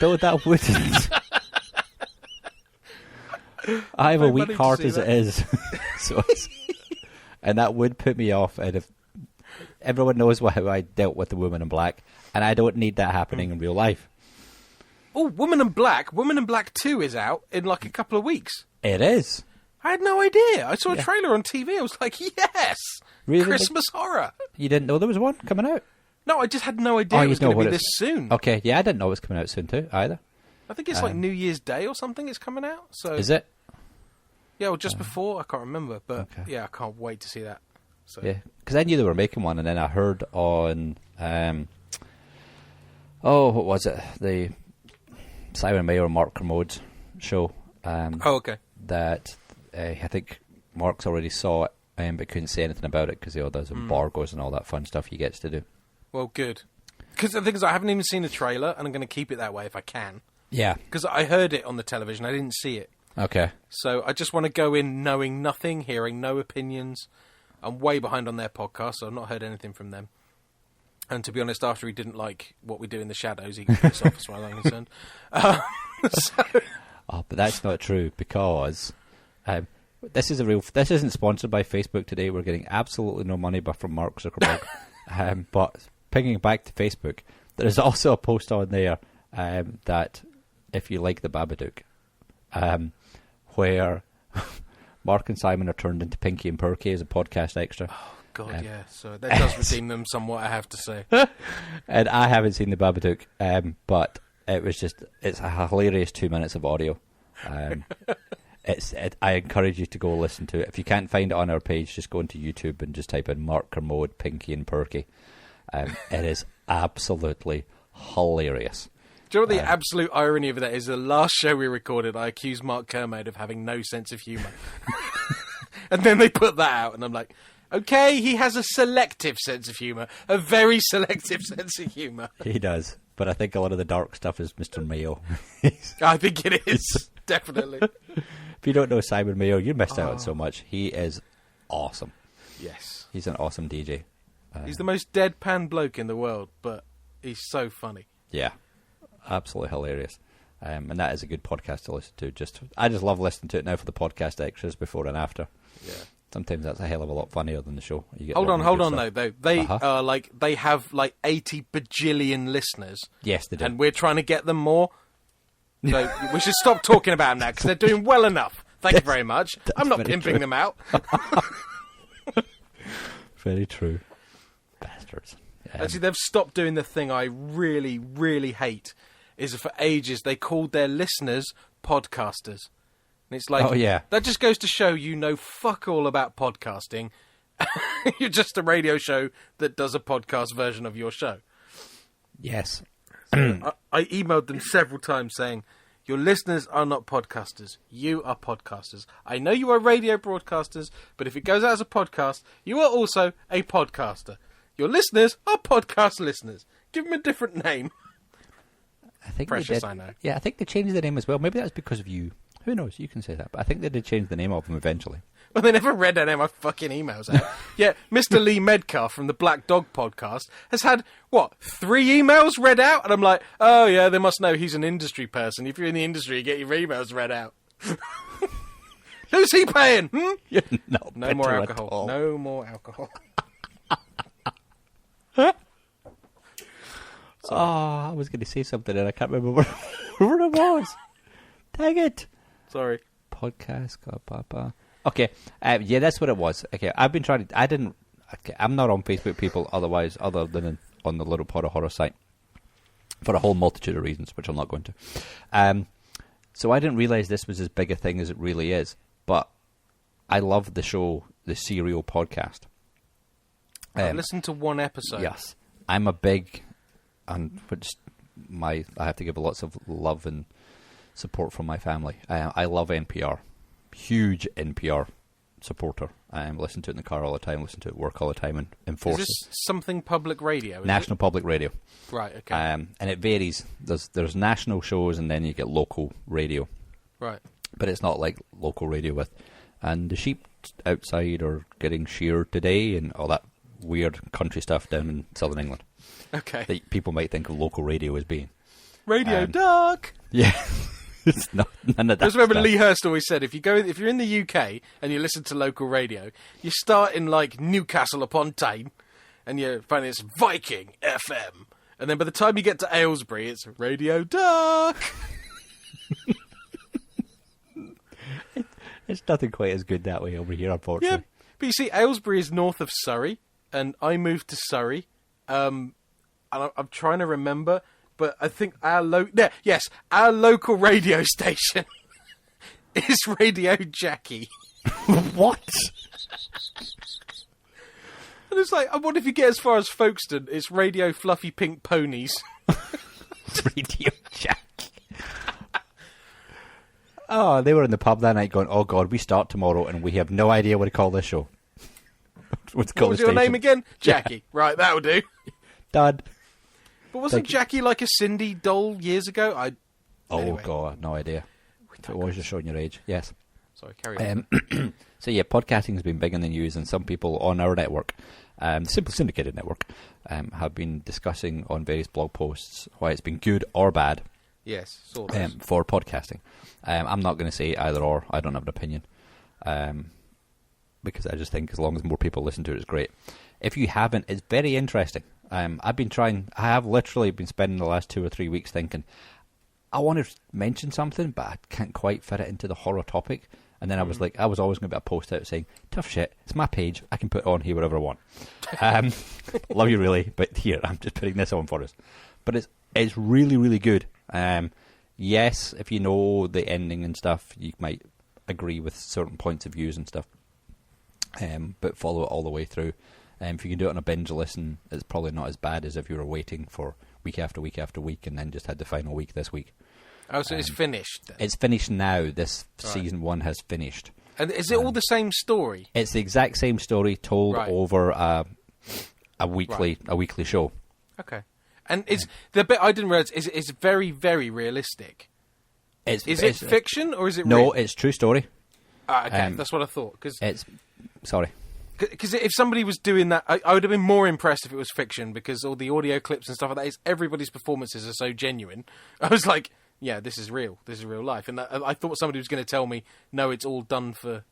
No, that wouldn't. I have a weak heart as it is. And that would put me off. And if everyone knows how I dealt with the Woman in Black, and I don't need that happening in real life. Oh, Woman in Black 2 is out in like a couple of weeks. It is. I had no idea. I saw a trailer on TV. I was like, yes! Really? Christmas horror. You didn't know there was one coming out? No, I just had no idea it was going to be this soon. Okay, yeah, I didn't know it was coming out soon too, either. I think it's like New Year's Day or something it's coming out. So is it? Yeah, or just before. I can't remember. But yeah, I can't wait to see that. So. Yeah, because I knew they were making one, and then I heard on... what was it? The Simon Mayer Mark Kermode's show. Okay. That I think Mark's already saw it, but couldn't say anything about it because there's embargoes and all that fun stuff he gets to do. Well, good. Because the thing is, I haven't even seen the trailer, and I'm going to keep it that way if I can. Yeah. Because I heard it on the television, I didn't see it. Okay. So I just want to go in knowing nothing, hearing no opinions. I'm way behind on their podcast, so I've not heard anything from them. And to be honest, after he didn't like what we do in the shadows, he can piss off as far as I'm concerned. Oh, but that's not true, because this isn't sponsored by Facebook today. We're getting absolutely no money from Mark Zuckerberg. But pinging back to Facebook, there is also a post on there that if you like the Babadook, where Mark and Simon are turned into Pinky and Perky as a podcast extra. Oh, God, yeah. So that does redeem them somewhat, I have to say. And I haven't seen the Babadook, but it's a hilarious 2 minutes of audio. I encourage you to go listen to it. If you can't find it on our page, just go into YouTube and just type in Mark Kermode, Pinky and Perky. It is absolutely hilarious. Do you know what the absolute irony of that is? The last show we recorded, I accused Mark Kermode of having no sense of humour. And then they put that out, and I'm like, okay, he has a selective sense of humour. A very selective sense of humour. He does. But I think a lot of the dark stuff is Mr. Mayo. I think it is, definitely. If you don't know Simon Mayo, you missed out on so much. He is awesome. Yes. He's an awesome DJ. He's the most deadpan bloke in the world, but he's so funny. Yeah. Absolutely hilarious. And that is a good podcast to listen to. I just love listening to it now for the podcast extras before and after. Yeah. Sometimes that's a hell of a lot funnier than the show. Hold on though. They are they have 80 bajillion listeners. Yes, they do. And we're trying to get them more. So we should stop talking about them now, because they're doing well enough. Thank you very much. I'm not pimping them out. Very true. Bastards. Actually, they've stopped doing the thing I really, really hate. Is for ages they called their listeners podcasters. And it's like, oh, yeah. That just goes to show you know fuck all about podcasting. You're just a radio show that does a podcast version of your show. Yes. I emailed them several times saying, your listeners are not podcasters. You are podcasters. I know you are radio broadcasters, but if it goes out as a podcast, you are also a podcaster. Your listeners are podcast listeners. Give them a different name. I think Precious, I know. Yeah, I think they changed the name as well. Maybe that's because of you. Who knows? You can say that. But I think they did change the name of them eventually. Well, they never read any of my fucking emails out. Yeah, Mr. Lee Medcalf from the Black Dog podcast has had, 3 emails read out? And I'm like, oh yeah, they must know he's an industry person. If you're in the industry, you get your emails read out. Who's he paying? No more alcohol. No more alcohol. Oh, I was going to say something and I can't remember where it was. Dang it. Sorry. Podcast. Okay. Yeah, that's what it was. Okay, I've been trying to... I'm not on Facebook, people, other than on the Little Pot of Horror site. For a whole multitude of reasons, which I'm not going to. So I didn't realise this was as big a thing as it really is. But I love the show, the Serial Podcast. I listened to one episode. Yes. I'm a big... I have to give lots of love and support from my family. I love NPR. Huge NPR supporter. I listen to it in the car all the time, listen to it at work all the time, and enforce it. Is this something public radio? National Public Radio. Right, okay. And it varies. There's national shows and then you get local radio. Right. But it's not like local radio with, and the sheep outside are getting sheared today and all that weird country stuff down in southern England. Okay. That people might think of local radio as being. Radio Duck! Yeah. It's not none of that. I just remember stuff. Lee Hurst always said, if you're in the UK and you listen to local radio, you start in like Newcastle upon Tyne, and you find it's Viking FM, and then by the time you get to Aylesbury, it's Radio Duck. It's nothing quite as good that way over here, unfortunately. Yeah, but you see, Aylesbury is north of Surrey, and I moved to Surrey. And I'm trying to remember. But I think our local radio station is Radio Jackie. What? And it's like, I wonder if you get as far as Folkestone, it's Radio Fluffy Pink Ponies. Radio Jackie. Oh, they were in the pub that night going, oh God, we start tomorrow and we have no idea what to call this show. What was your name again? Jackie. Yeah. Right, that'll do. Dad. But wasn't Jackie like a Cindy doll years ago? Anyway. God, no idea. If it was, you're showing your age. Yes. Sorry, carry on. So yeah, podcasting has been big in the news, and some people on our network, the Simple Syndicated network, have been discussing on various blog posts why it's been good or bad. Yes, sort of. For podcasting. I'm not going to say either or. I don't have an opinion. Because I just think as long as more people listen to it, it's great. If you haven't, it's very interesting. I have literally been spending the last 2 or 3 weeks thinking, I want to mention something, but I can't quite fit it into the horror topic. And then I was like, I was always going to be a post out saying, tough shit, it's my page, I can put it on here whatever I want. Love you really, but here, I'm just putting this on for us. But it's really, really good. Yes, if you know the ending and stuff, you might agree with certain points of views and stuff. But follow it all the way through. If you can do it on a binge listen, it's probably not as bad as if you were waiting for week after week after week and then just had the final week this week. Oh, so it's finished then? It's finished now. This season 1 has finished. And is it all the same story? It's the exact same story told over a weekly show. Okay. And it's the bit I didn't realize is it's very, very realistic. Is it fiction or is it real? No, it's true story. Okay, that's what I thought. Because if somebody was doing that, I would have been more impressed if it was fiction, because all the audio clips and stuff like that, everybody's performances are so genuine. I was like, yeah, this is real. This is real life. And I thought somebody was going to tell me, no, it's all done for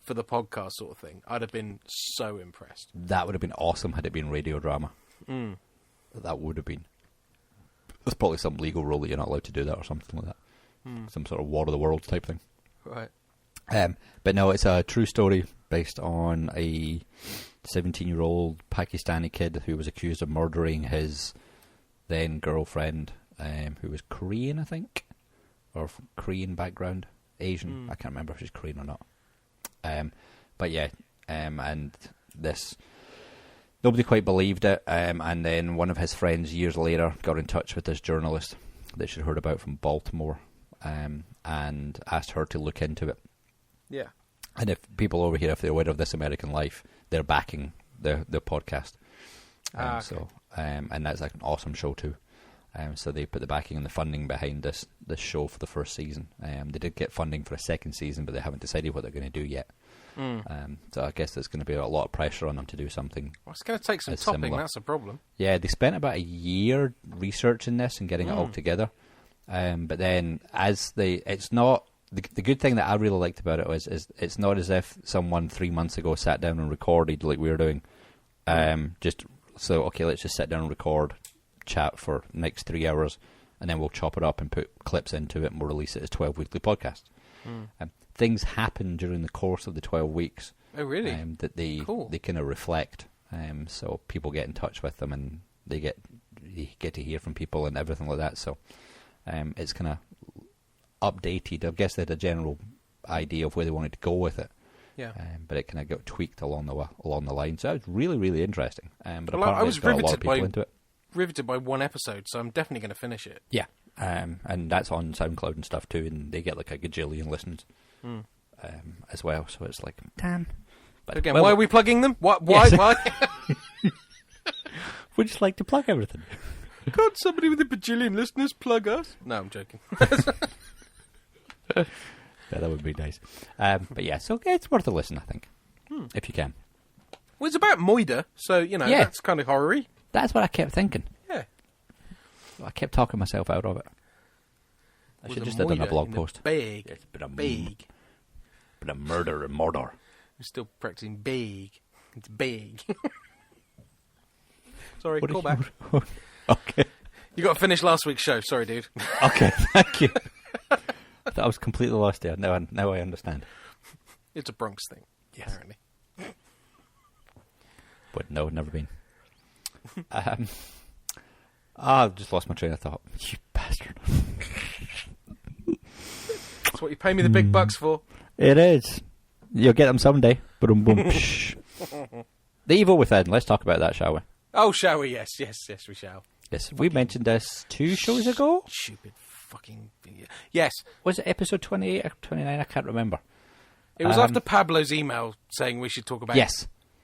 the podcast sort of thing. I'd have been so impressed. That would have been awesome had it been radio drama. Mm. That would have been. There's probably some legal rule that you're not allowed to do that or something like that. Some sort of War of the Worlds type thing. Right. But no, it's a true story based on a 17-year-old Pakistani kid who was accused of murdering his then girlfriend, who was Korean, I think, or Korean background, Asian. I can't remember if she's Korean or not. But yeah, and this, nobody quite believed it. And then one of his friends years later got in touch with this journalist that she'd heard about from Baltimore, and asked her to look into it. Yeah. And if people over here, if they're aware of This American Life, they're backing the podcast. Okay. So, and that's like an awesome show too. So they put the backing and the funding behind this show for the first season. They did get funding for a second season, but they haven't decided what they're going to do yet. So I guess there's going to be a lot of pressure on them to do something. Well, it's going to take some topping. Similar. That's a problem. Yeah, they spent about a year researching this and getting it all together. But then, it's not the good thing that I really liked about it is it's not as if someone 3 months ago sat down and recorded like we were doing. Let's just sit down and record, chat for the next 3 hours, and then we'll chop it up and put clips into it, and we'll release it as 12 weekly podcasts. Things happen during the course of the 12 weeks. Oh, really? That they kind of reflect. So people get in touch with them, and they get to hear from people and everything like that. So it's kind of updated. I guess they had a general idea of where they wanted to go with it. Yeah. But it kind of got tweaked along the line. So it was really, really interesting. But I was got a lot of people into it. Riveted by one episode, so I'm definitely going to finish it. Yeah. And that's on SoundCloud and stuff too, and they get like a gajillion listens as well. So it's like, damn. But again, why are we plugging them? Why? We just like to plug everything. Can't somebody with a bajillion listeners plug us? No, I'm joking. Yeah, that would be nice. But yeah, so it's worth a listen, I think, if you can. Well, it's about Moida, so, that's kind of horror-y. That's what I kept thinking. Yeah. I kept talking myself out of it. I should just have done a blog post. Big. It's been a murder and murder. I'm still practicing big. It's big. Sorry, call back. Okay. You got to finish last week's show. Sorry, dude. Okay, thank you. I thought I was completely lost there. Now I understand. It's a Bronx thing, apparently. But no, never been. I've just lost my train of thought. You bastard. That's what you pay me the big bucks for. It is. You'll get them someday. Boom, boom. The Evil Within. Let's talk about that, shall we? Oh, shall we? Yes, we shall. Yes, we mentioned this 2 shows ago. Stupid fucking... Yes. Was it episode 28 or 29? I can't remember. It was after Pablo's email saying we should talk about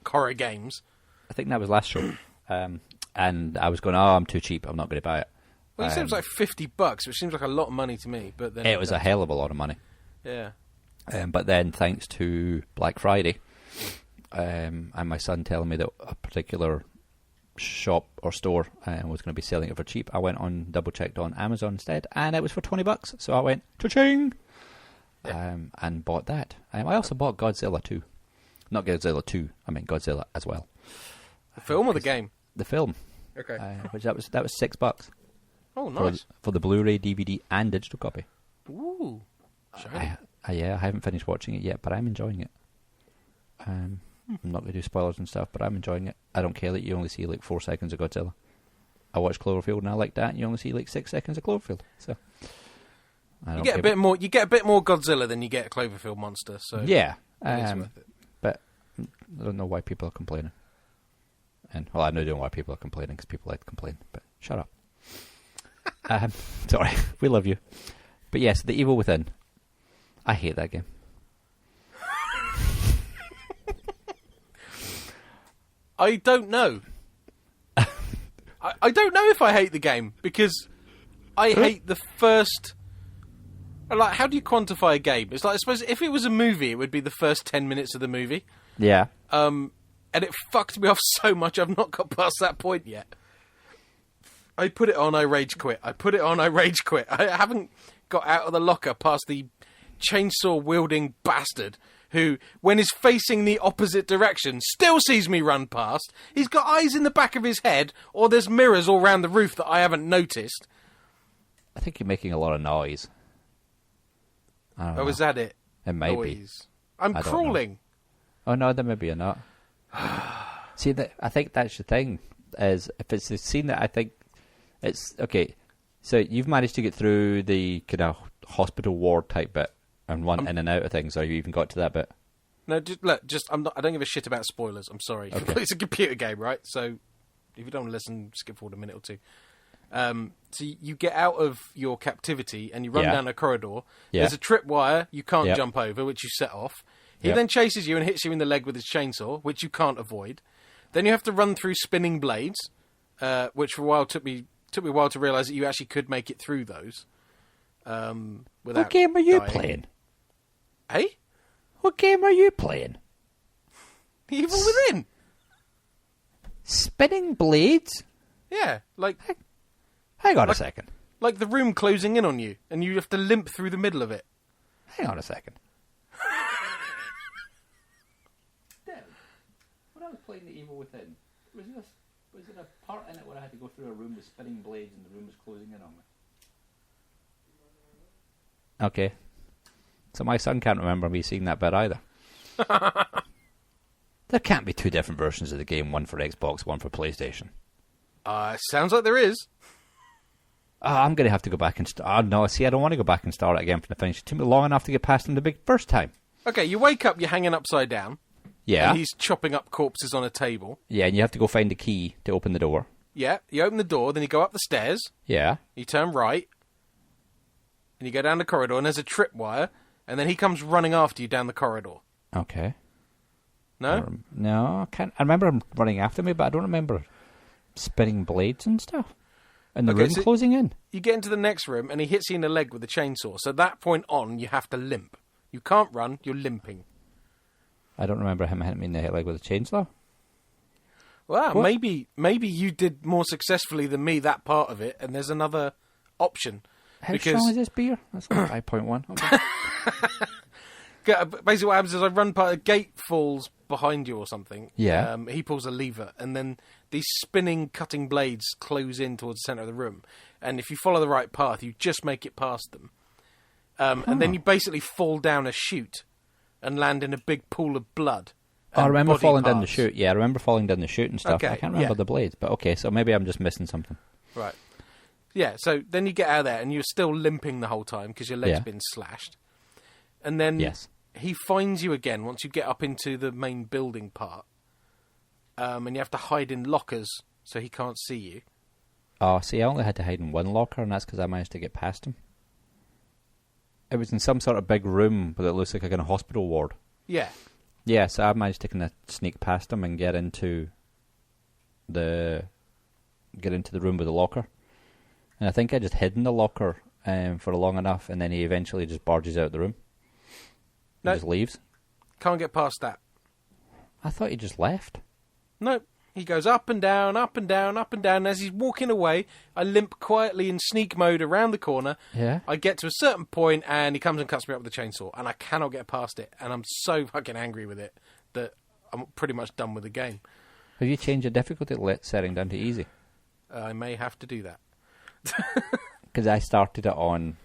horror games. I think that was last show. And I was going, I'm too cheap. I'm not going to buy it. Well, it seems like $50, which seems like a lot of money to me. But then it was a hell of a lot of money. Yeah. But then, thanks to Black Friday, and my son telling me that a particular shop or store was going to be selling it for cheap, I went on, double-checked on Amazon instead, and it was for $20. So I went, cha-ching! And bought that. I also bought Godzilla 2. Not Godzilla 2, I mean Godzilla as well. The film or the game? The film. Okay. Which that was $6. Oh, nice. For the Blu-ray, DVD, and digital copy. Ooh. I haven't finished watching it yet, but I'm enjoying it. I'm not going to do spoilers and stuff, but I'm enjoying it. I don't care that you only see like 4 seconds of Godzilla. I watched Cloverfield and I like that, and you only see like 6 seconds of Cloverfield. So you get a bit more. You get a bit more Godzilla than you get a Cloverfield monster. So yeah, it's worth it. But I don't know why people are complaining. And well, I know why people are complaining because people like to complain. But shut up. Sorry, we love you. But yes, The Evil Within. I hate that game. I don't know. I don't know if I hate the game because I hate the first. Like, how do you quantify a game? It's like, I suppose if it was a movie, it would be the first 10 minutes of the movie. Yeah. And it fucked me off so much. I've not got past that point yet. I put it on, I rage quit. I put it on, I rage quit. I haven't got out of the locker past the chainsaw-wielding bastard who, when he's facing the opposite direction, still sees me run past. He's got eyes in the back of his head, or there's mirrors all around the roof that I haven't noticed. I think you're making a lot of noise. Oh, is that it? It may Noise. I'm crawling. Oh, no, then maybe you're not. See, I think that's the thing, is if it's the scene that I think it's... Okay, so you've managed to get through the kind of hospital ward type bit and run in and out of things, or you even got to that bit? No, look, I don't give a shit about spoilers. I'm sorry. Okay. It's a computer game, right? So if you don't want to listen, skip forward a minute or two. So you get out of your captivity and you run down a corridor. Yeah. There's a tripwire you can't jump over, which you set off. He then chases you and hits you in the leg with his chainsaw, which you can't avoid. Then you have to run through spinning blades, which for a while took me a while to realise that you actually could make it through those. Without what game are you dying. playing? Hey? What game are you playing? Evil Within. Spinning blades? Yeah, like... Hang on a second. Like the room closing in on you, and you have to limp through the middle of it. Hang on a second. When I was playing The Evil Within, was there a part in it where I had to go through a room with spinning blades and the room was closing in on me? Okay. So my son can't remember me seeing that bit either. There can't be 2 different versions of the game, one for Xbox, one for PlayStation. Sounds like there is. I'm going to have to go back and start. No, see, I don't want to go back and start it again from the finish. It took me long enough to get past him the big first time. Okay, you wake up, you're hanging upside down. Yeah. And he's chopping up corpses on a table. Yeah, and you have to go find the key to open the door. Yeah, you open the door, then you go up the stairs. Yeah. You turn right. And you go down the corridor, and there's a tripwire. And then he comes running after you down the corridor. Okay. No? No, I can't. I remember him running after me, but I don't remember spinning blades and stuff. And the room closing in. You get into the next room, and he hits you in the leg with a chainsaw. So that point on, you have to limp. You can't run, you're limping. I don't remember him hitting me in the leg with a chainsaw. Well, maybe you did more successfully than me that part of it, and there's another option. How strong is this beer? That's like 5.1. Okay. Basically what happens is I run past, a gate falls behind you or something. Yeah. He pulls a lever, and then these spinning, cutting blades close in towards the centre of the room. And if you follow the right path, you just make it past them. And then you basically fall down a chute and land in a big pool of blood. I remember falling down the chute. Yeah, I remember falling down the chute and stuff. Okay, I can't remember the blades, but okay, so maybe I'm just missing something. Right. Yeah, so then you get out of there, and you're still limping the whole time because your leg's been slashed. And then he finds you again once you get up into the main building part. And you have to hide in lockers so he can't see you. Oh, see, I only had to hide in one locker, and that's because I managed to get past him. It was in some sort of big room, but it looks like a kind of hospital ward. Yeah. Yeah, so I managed to kind of sneak past him and get into the room with the locker. And I think I just hid in the locker for long enough, and then he eventually just barges out of the room. No. He just leaves? Can't get past that. I thought he just left. No. He goes up and down, up and down, up and down. As he's walking away, I limp quietly in sneak mode around the corner. Yeah. I get to a certain point, and he comes and cuts me up with a chainsaw, and I cannot get past it. And I'm so fucking angry with it that I'm pretty much done with the game. Have you changed the difficulty setting down to easy? I may have to do that. Because I started it on,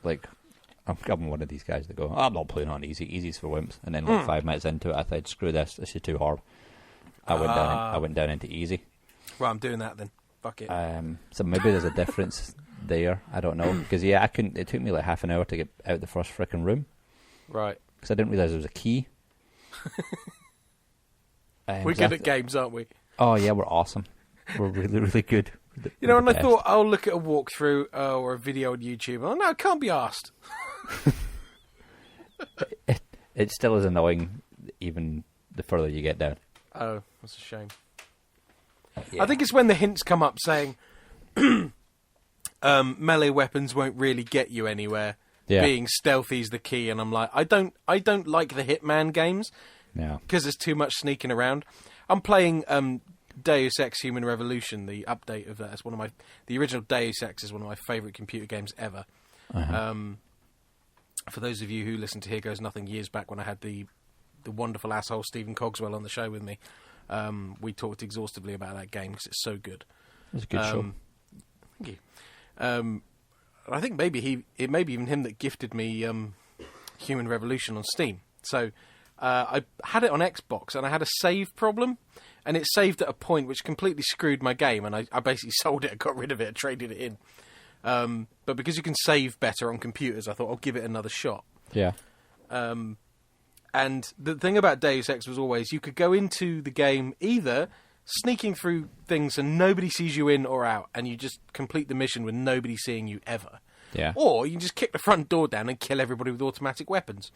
like, I'm one of these guys that go, I'm not playing on easy. Easy's for wimps. And then 5 minutes into it, I thought, screw this. This is too hard. I went down into easy. Well, I'm doing that then. Fuck it. So maybe there's a difference there. I don't know. Because, yeah, I couldn't. It took me like half an hour to get out the first frickin' room. Right. Because I didn't realise there was a key. We're good at games, aren't we? Oh, yeah, we're awesome. We're really, really good. You know, and I thought, I'll look at a walkthrough or a video on YouTube. Oh, no, it can't be asked. It still is annoying, even the further you get down. Oh, that's a shame. Yeah. I think it's when the hints come up saying melee weapons won't really get you anywhere. Yeah. Being stealthy is the key, and I'm like, I don't like the Hitman games because there's too much sneaking around. I'm playing Deus Ex: Human Revolution, the update of that. It's the original Deus Ex is one of my favourite computer games ever. Uh-huh. For those of you who listened to Here Goes Nothing years back when I had the wonderful asshole Stephen Cogswell on the show with me, we talked exhaustively about that game because it's so good. It's a good show. Thank you. I think it may be even him that gifted me Human Revolution on Steam. So I had it on Xbox and I had a save problem, and it saved at a point which completely screwed my game, and I basically sold it and got rid of it and traded it in. But because you can save better on computers, I thought I'll give it another shot. Yeah. And the thing about Deus Ex was always you could go into the game either sneaking through things and nobody sees you in or out, and you just complete the mission with nobody seeing you ever. Yeah. Or you can just kick the front door down and kill everybody with automatic weapons.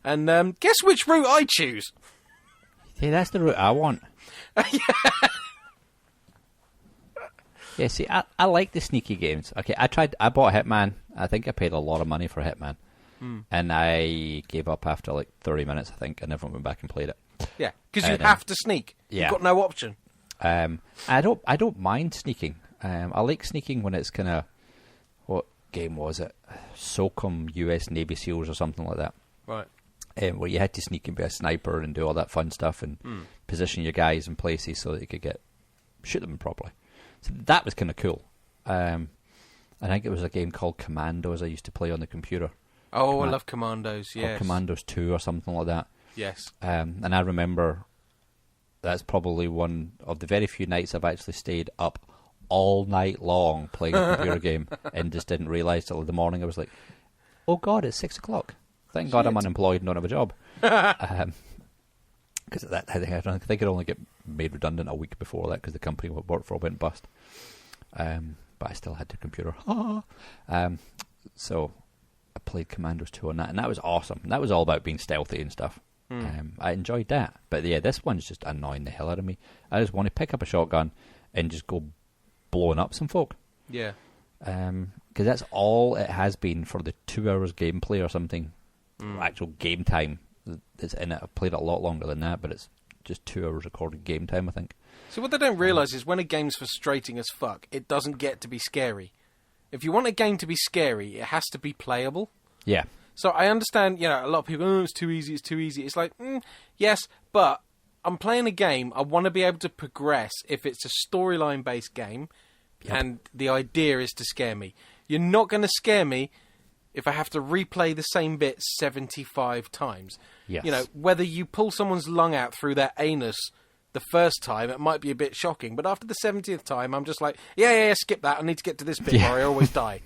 And guess which route I choose? Yeah, that's the route I want. Yeah, see, I like the sneaky games. Okay, I bought Hitman. I think I paid a lot of money for Hitman. And I gave up after like 30 minutes, I think, and never went back and played it. Yeah, because you have to sneak. Yeah. You've got no option. I don't mind sneaking. I like sneaking when it's kind of, what game was it? SOCOM US Navy SEALs or something like that. Right. Where you had to sneak and be a sniper and do all that fun stuff and position your guys in places so that you could shoot them properly. So that was kind of cool. I think it was a game called Commandos I used to play on the computer. Oh, I love Commandos, yes. Or Commandos 2 or something like that. Yes. And I remember that's probably one of the very few nights I've actually stayed up all night long playing a computer game and just didn't realise till the morning. I was like, oh God, it's 6 o'clock. Thank God I'm unemployed and don't have a job. Because I think it only get made redundant a week before that because the company I worked for went bust. But I still had the computer. So I played Commandos 2 on that, and that was awesome. That was all about being stealthy and stuff. I enjoyed that. But yeah, this one's just annoying the hell out of me. I just want to pick up a shotgun and just go blowing up some folk. Yeah. Because that's all it has been for the 2 hours gameplay or something. Actual game time that's in it. I've played it a lot longer than that, but it's just 2 hours recorded game time, I think. So what they don't realise is when a game's frustrating as fuck, it doesn't get to be scary. If you want a game to be scary, it has to be playable. Yeah. So I understand, a lot of people, oh, it's too easy. It's like, yes, but I'm playing a game. I want to be able to progress if it's a storyline-based game, and the idea is to scare me. You're not going to scare me if I have to replay the same bit 75 times. Yes. Whether you pull someone's lung out through their anus the first time, it might be a bit shocking, but after the 70th time, I'm just like, yeah, skip that. I need to get to this bit where I always die.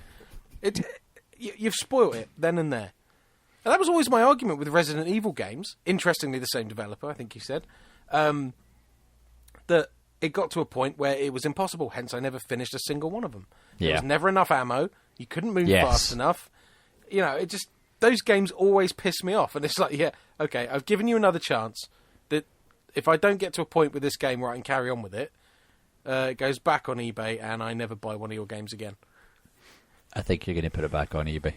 You've spoiled it then and there. And that was always my argument with Resident Evil games. Interestingly, the same developer, I think you said, that it got to a point where it was impossible. Hence, I never finished a single one of them. Yeah. There was never enough ammo. You couldn't move fast enough. Those games always piss me off. And it's like, yeah, okay, I've given you another chance. That if I don't get to a point with this game where I can carry on with it, it goes back on eBay and I never buy one of your games again. I think you're going to put it back on eBay.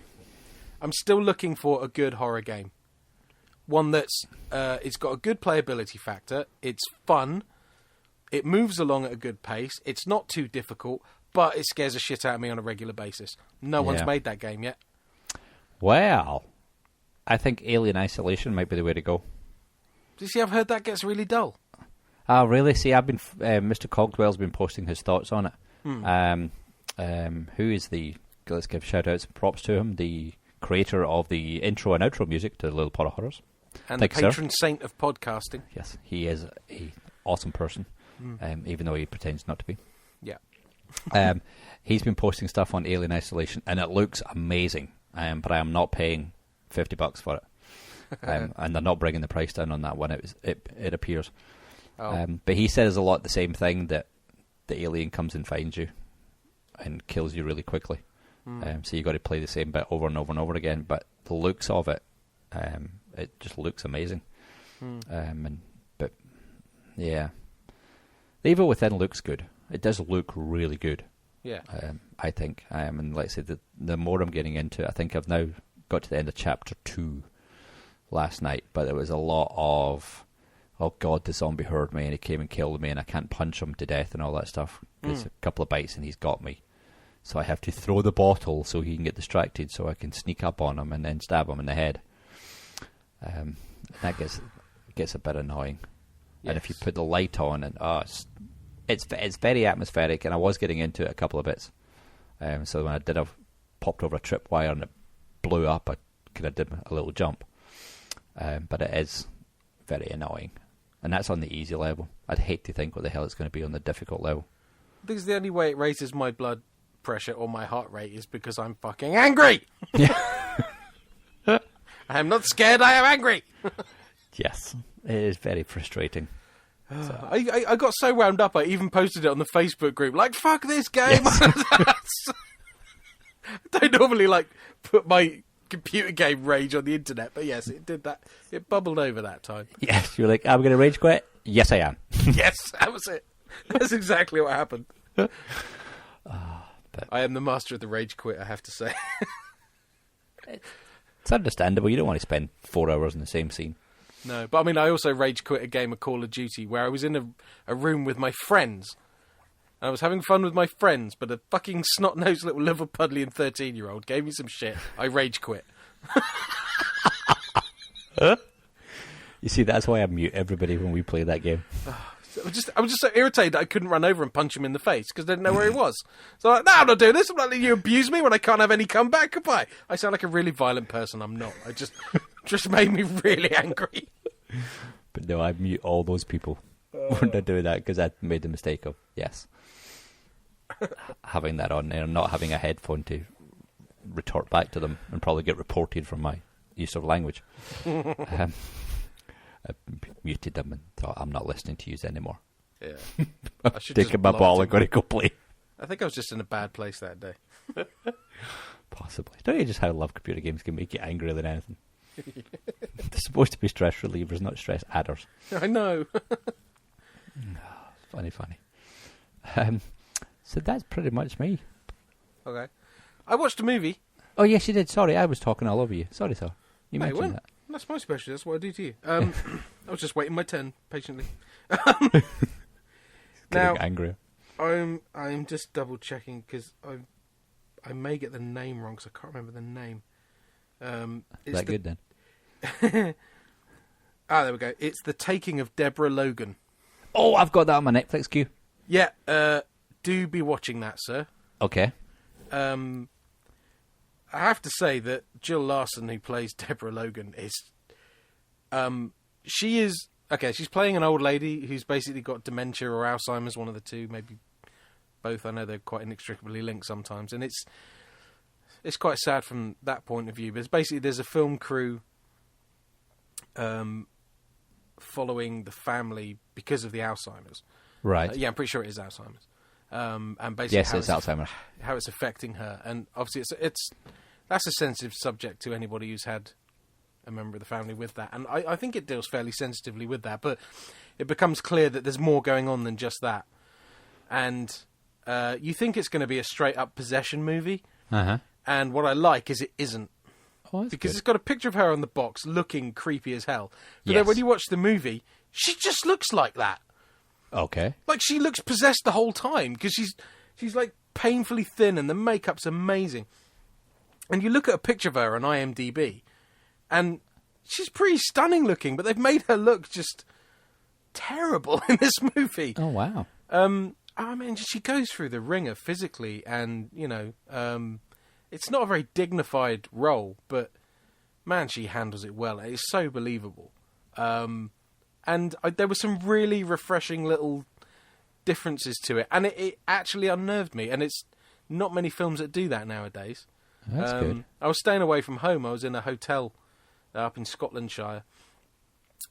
I'm still looking for a good horror game. one that's it's got a good playability factor. It's fun. It moves along at a good pace. It's not too difficult, but it scares the shit out of me on a regular basis. No one's made that game yet. Well, I think Alien Isolation might be the way to go. Do you see? I've heard that gets really dull. Oh, really? See, I've been Mr. Cogswell's been posting his thoughts on it. Who is let's give shout-outs and props to him, the creator of the intro and outro music to the Little Pot of Horrors. And the patron saint of podcasting. Yes, he is an awesome person, even though he pretends not to be. Yeah. He's been posting stuff on Alien Isolation, and it looks amazing, but I am not paying $50 for it. And they're not bringing the price down on that one. It appears. Oh. But he says a lot the same thing, that the alien comes and finds you and kills you really quickly. So you got to play the same bit over and over and over again. But the looks of it, it just looks amazing. But yeah, the Evil Within looks good. It does look really good. Yeah, I think. And like I said, the more I'm getting into it, I think I've now got to the end of chapter 2 last night. But there was a lot of, oh God, the zombie heard me and he came and killed me and I can't punch him to death and all that stuff. It's a couple of bites and he's got me. So I have to throw the bottle so he can get distracted so I can sneak up on him and then stab him in the head. That gets a bit annoying. Yes. And if you put the light on, and it's very atmospheric, and I was getting into it a couple of bits. So when I did have popped over a tripwire and it blew up, I kind of did a little jump. But it is very annoying. And that's on the easy level. I'd hate to think what the hell it's going to be on the difficult level. Because the only way it raises my blood pressure or my heart rate is because I'm fucking angry. I am not scared, I am angry. Yes, it is very frustrating. So. I got so wound up, I even posted it on the Facebook group, like, fuck this game. Yes. I don't normally, put my computer game rage on the internet, but yes, it did that. It bubbled over that time. Yes, you're like, I'm going to rage quit? Yes, I am. Yes, that was it. That's exactly what happened. I am the master of the rage quit, I have to say. It's understandable. You don't want to spend 4 hours in the same scene. No, but I mean, I also rage quit a game of Call of Duty where I was in a room with my friends. I was having fun with my friends, but a fucking snot-nosed little Liverpudlian 13-year-old gave me some shit. I rage quit. You see, that's why I mute everybody when we play that game. I was just so irritated that I couldn't run over and punch him in the face because I didn't know where he was. So I'm like, no, I'm not doing this. I'm not letting you abuse me when I can't have any comeback. Goodbye. I sound like a really violent person. I'm not. I just made me really angry. But no, I mute all those people when I do that because I made the mistake of, having that on there and not having a headphone to retort back to them and probably get reported for my use of language. I muted them and thought, I'm not listening to you anymore. Yeah. I'm taking my ball and going to go play. I think I was just in a bad place that day. Possibly. Don't you just how love computer games can make you angrier than anything? They're supposed to be stress relievers, not stress adders. I know. Funny. So that's pretty much me. Okay. I watched a movie. Oh, yes, you did. Sorry, I was talking all over you. Sorry, sir. You mentioned that. That's my specialty. That's what I do to you. I was just waiting my turn patiently. Now, angry. I'm just double checking because I may get the name wrong because I can't remember the name. Is that good then? There we go. It's The Taking of Deborah Logan. Oh, I've got that on my Netflix queue. Yeah, do be watching that, sir. Okay. I have to say that Jill Larson, who plays Deborah Logan, is... she is... Okay, she's playing an old lady who's basically got dementia or Alzheimer's, one of the two, maybe both. I know they're quite inextricably linked sometimes. And it's quite sad from that point of view. But it's basically, there's a film crew following the family because of the Alzheimer's. Right. Yeah, I'm pretty sure it is Alzheimer's. And basically yes, it's Alzheimer's. How it's affecting her, and obviously that's a sensitive subject to anybody who's had a member of the family with that, and I think it deals fairly sensitively with that. But it becomes clear that there's more going on than just that, and you think it's going to be a straight up possession movie, and what I like is it isn't. Oh, that's because good. it's got a picture of her on the box looking creepy as hell. But Yes. then when you watch the movie, she just looks like that. Okay. Like she looks possessed the whole time because she's like painfully thin and the makeup's amazing. And you look at a picture of her on IMDb, and she's pretty stunning looking, but they've made her look just terrible in this movie. Oh, wow. I mean, she goes through the ringer physically, and, it's not a very dignified role, but, man, she handles it well. It's so believable. There were some really refreshing little differences to it, and it actually unnerved me, and it's not many films that do that nowadays. That's good. I was staying away from home. I was in a hotel up in Scotlandshire.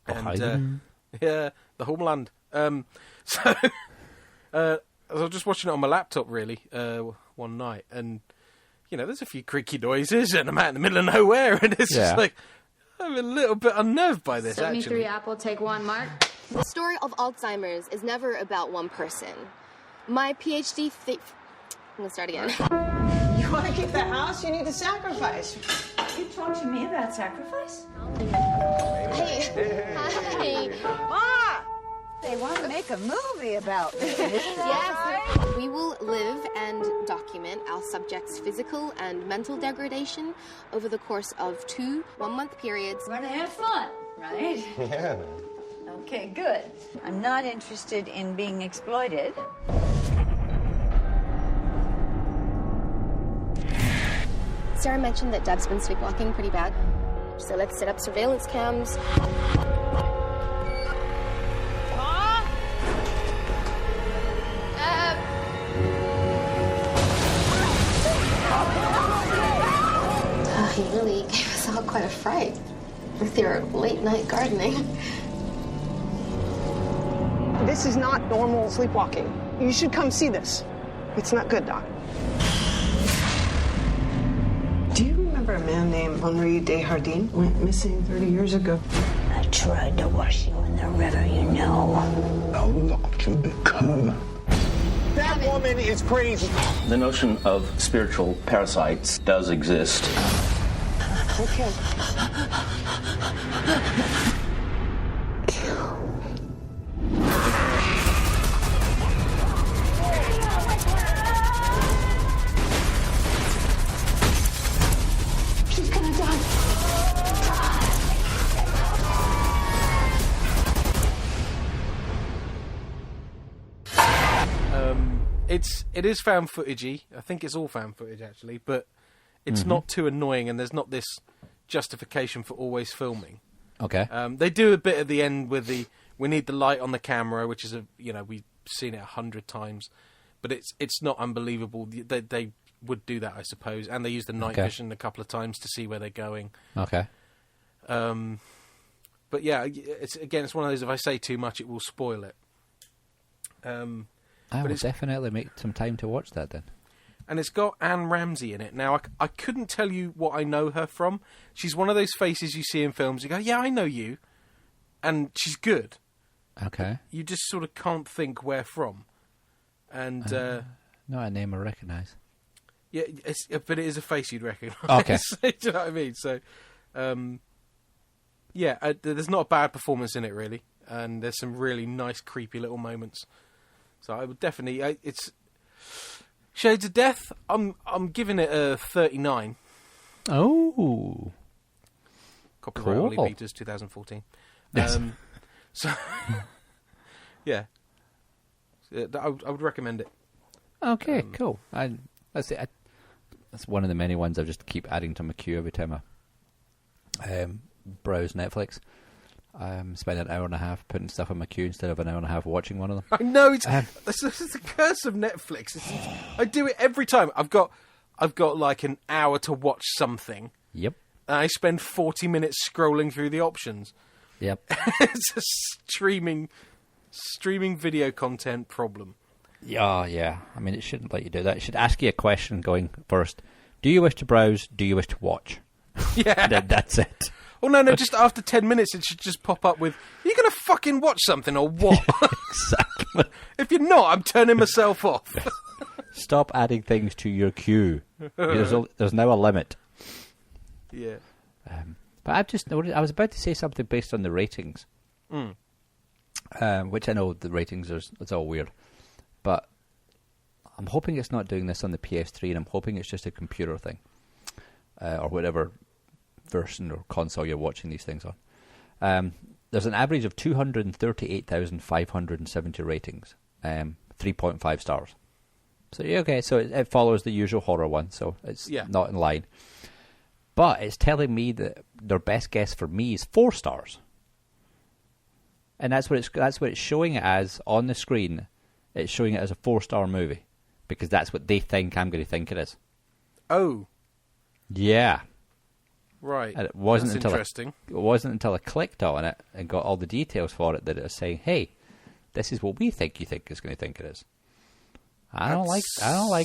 And, yeah, the homeland. So I was just watching it on my laptop, really, one night. And, there's a few creaky noises, and I'm out in the middle of nowhere. And it's just like, I'm a little bit unnerved by this, 73 actually. apple, take one, Mark. The story of Alzheimer's is never about one person. My PhD... I'm going to start again. You want to keep the house? You need to sacrifice. You talk to me about sacrifice? Hey. Hi. Ma! They want to make a movie about this. Yes. We will live and document our subjects' physical and mental degradation over the course of 2 one-month periods. We're going to have fun, right? Yeah. Okay, good. I'm not interested in being exploited. Sarah mentioned that Deb's been sleepwalking pretty bad. So let's set up surveillance cams. He really gave us all quite a fright with your late-night gardening. This is not normal sleepwalking. You should come see this. It's not good, Doc. Do you remember a man named Henri Desjardins? Went missing 30 years ago. I tried to wash you in the river, you know. How lot to become. That woman is crazy. The notion of spiritual parasites does exist. Okay. She's gonna die. It is found footagey. I think it's all found footage, actually, but it's not too annoying, and there's not this justification for always filming. Okay. They do a bit at the end with we need the light on the camera, which is we've seen it 100 times, but it's not unbelievable. They would do that, I suppose, and they use the night vision a couple of times to see where they're going. Okay. But yeah, it's one of those. If I say too much, it will spoil it. I will definitely make some time to watch that then. And it's got Anne Ramsey in it. Now, I couldn't tell you what I know her from. She's one of those faces you see in films. You go, yeah, I know you. And she's good. Okay. You just sort of can't think where from. And not a name I recognise. Yeah, but it is a face you'd recognise. Okay. Do you know what I mean? So, there's not a bad performance in it, really. And there's some really nice, creepy little moments. So I would definitely... it's Shades of Death, I'm giving it a 39. Oh. Copyright Cool. Ollie Peters, 2014. Yes. So, yeah. I would recommend it. Okay, cool. That's one of the many ones I just keep adding to my queue every time I browse Netflix. Spend an hour and a half putting stuff in my queue instead of an hour and a half watching one of them. I know it's the curse of Netflix. I do it every time. I've got like an hour to watch something. Yep. And I spend 40 minutes scrolling through the options. Yep. It's a streaming video content problem. Yeah. I mean, it shouldn't let you do that. It should ask you a question going first. Do you wish to browse? Do you wish to watch? Yeah. That's it. Oh, no, just after 10 minutes, it should just pop up with, are you going to fucking watch something or what? Exactly. If you're not, I'm turning myself off. Stop adding things to your queue. There's now a limit. Yeah. But I've just noticed, I was about to say something based on the ratings, which I know the ratings it's all weird, but I'm hoping it's not doing this on the PS3, and I'm hoping it's just a computer thing, or whatever version or console you're watching these things on. There's an average of 238,570 ratings, 3.5 stars. So okay, so it follows the usual horror one, so it's not in line. But it's telling me that their best guess for me is 4 stars, and that's what it's showing it as on the screen. It's showing it as a 4-star movie because that's what they think I'm going to think it is. Oh, yeah, right. And it wasn't That's until interesting. it wasn't until I clicked on it and got all the details for it that it was saying, "Hey, this is what we think you think is going to think it is." I don't like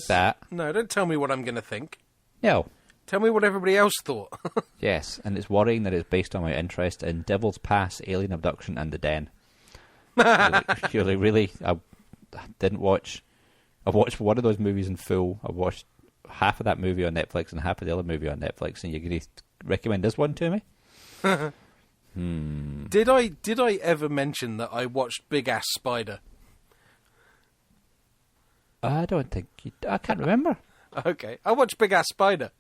that. No, don't tell me what I'm going to think. No. Tell me what everybody else thought. Yes, and it's worrying that it's based on my interest in Devil's Pass, Alien Abduction, and The Den. Really, I didn't watch... I watched one of those movies in full. I watched half of that movie on Netflix and half of the other movie on Netflix, and you're going to recommend this one to me? Did I ever mention that I watched Big Ass Spider? I don't think... I can't remember. Okay, I watched Big Ass Spider.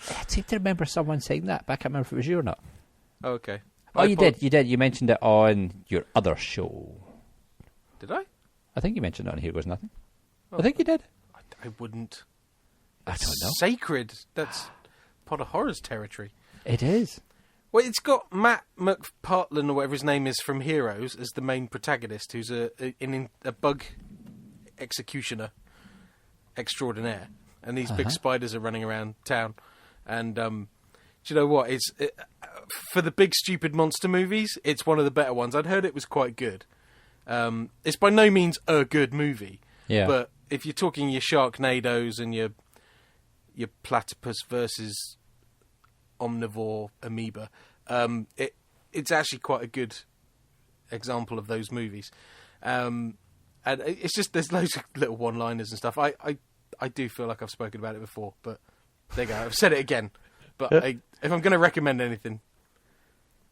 I seem to remember someone saying that, but I can't remember if it was you or not. Okay. Oh, you did. You mentioned it on your other show. Did I? I think you mentioned it on Here Goes Nothing. I think you did. I wouldn't. I don't know. Sacred. That's Pot of Horrors territory. It is. Well, it's got Matt McPartlin, or whatever his name is, from Heroes, as the main protagonist, who's a bug executioner extraordinaire. And these big spiders are running around town. And do you know what? For the big stupid monster movies, it's one of the better ones. I'd heard it was quite good. It's by no means a good movie. Yeah. But if you're talking your Sharknadoes and your platypus versus omnivore amoeba, it's actually quite a good example of those movies. And it's just there's loads of little one-liners and stuff. I do feel like I've spoken about it before, but there you go. I've said it again. But if I'm going to recommend anything,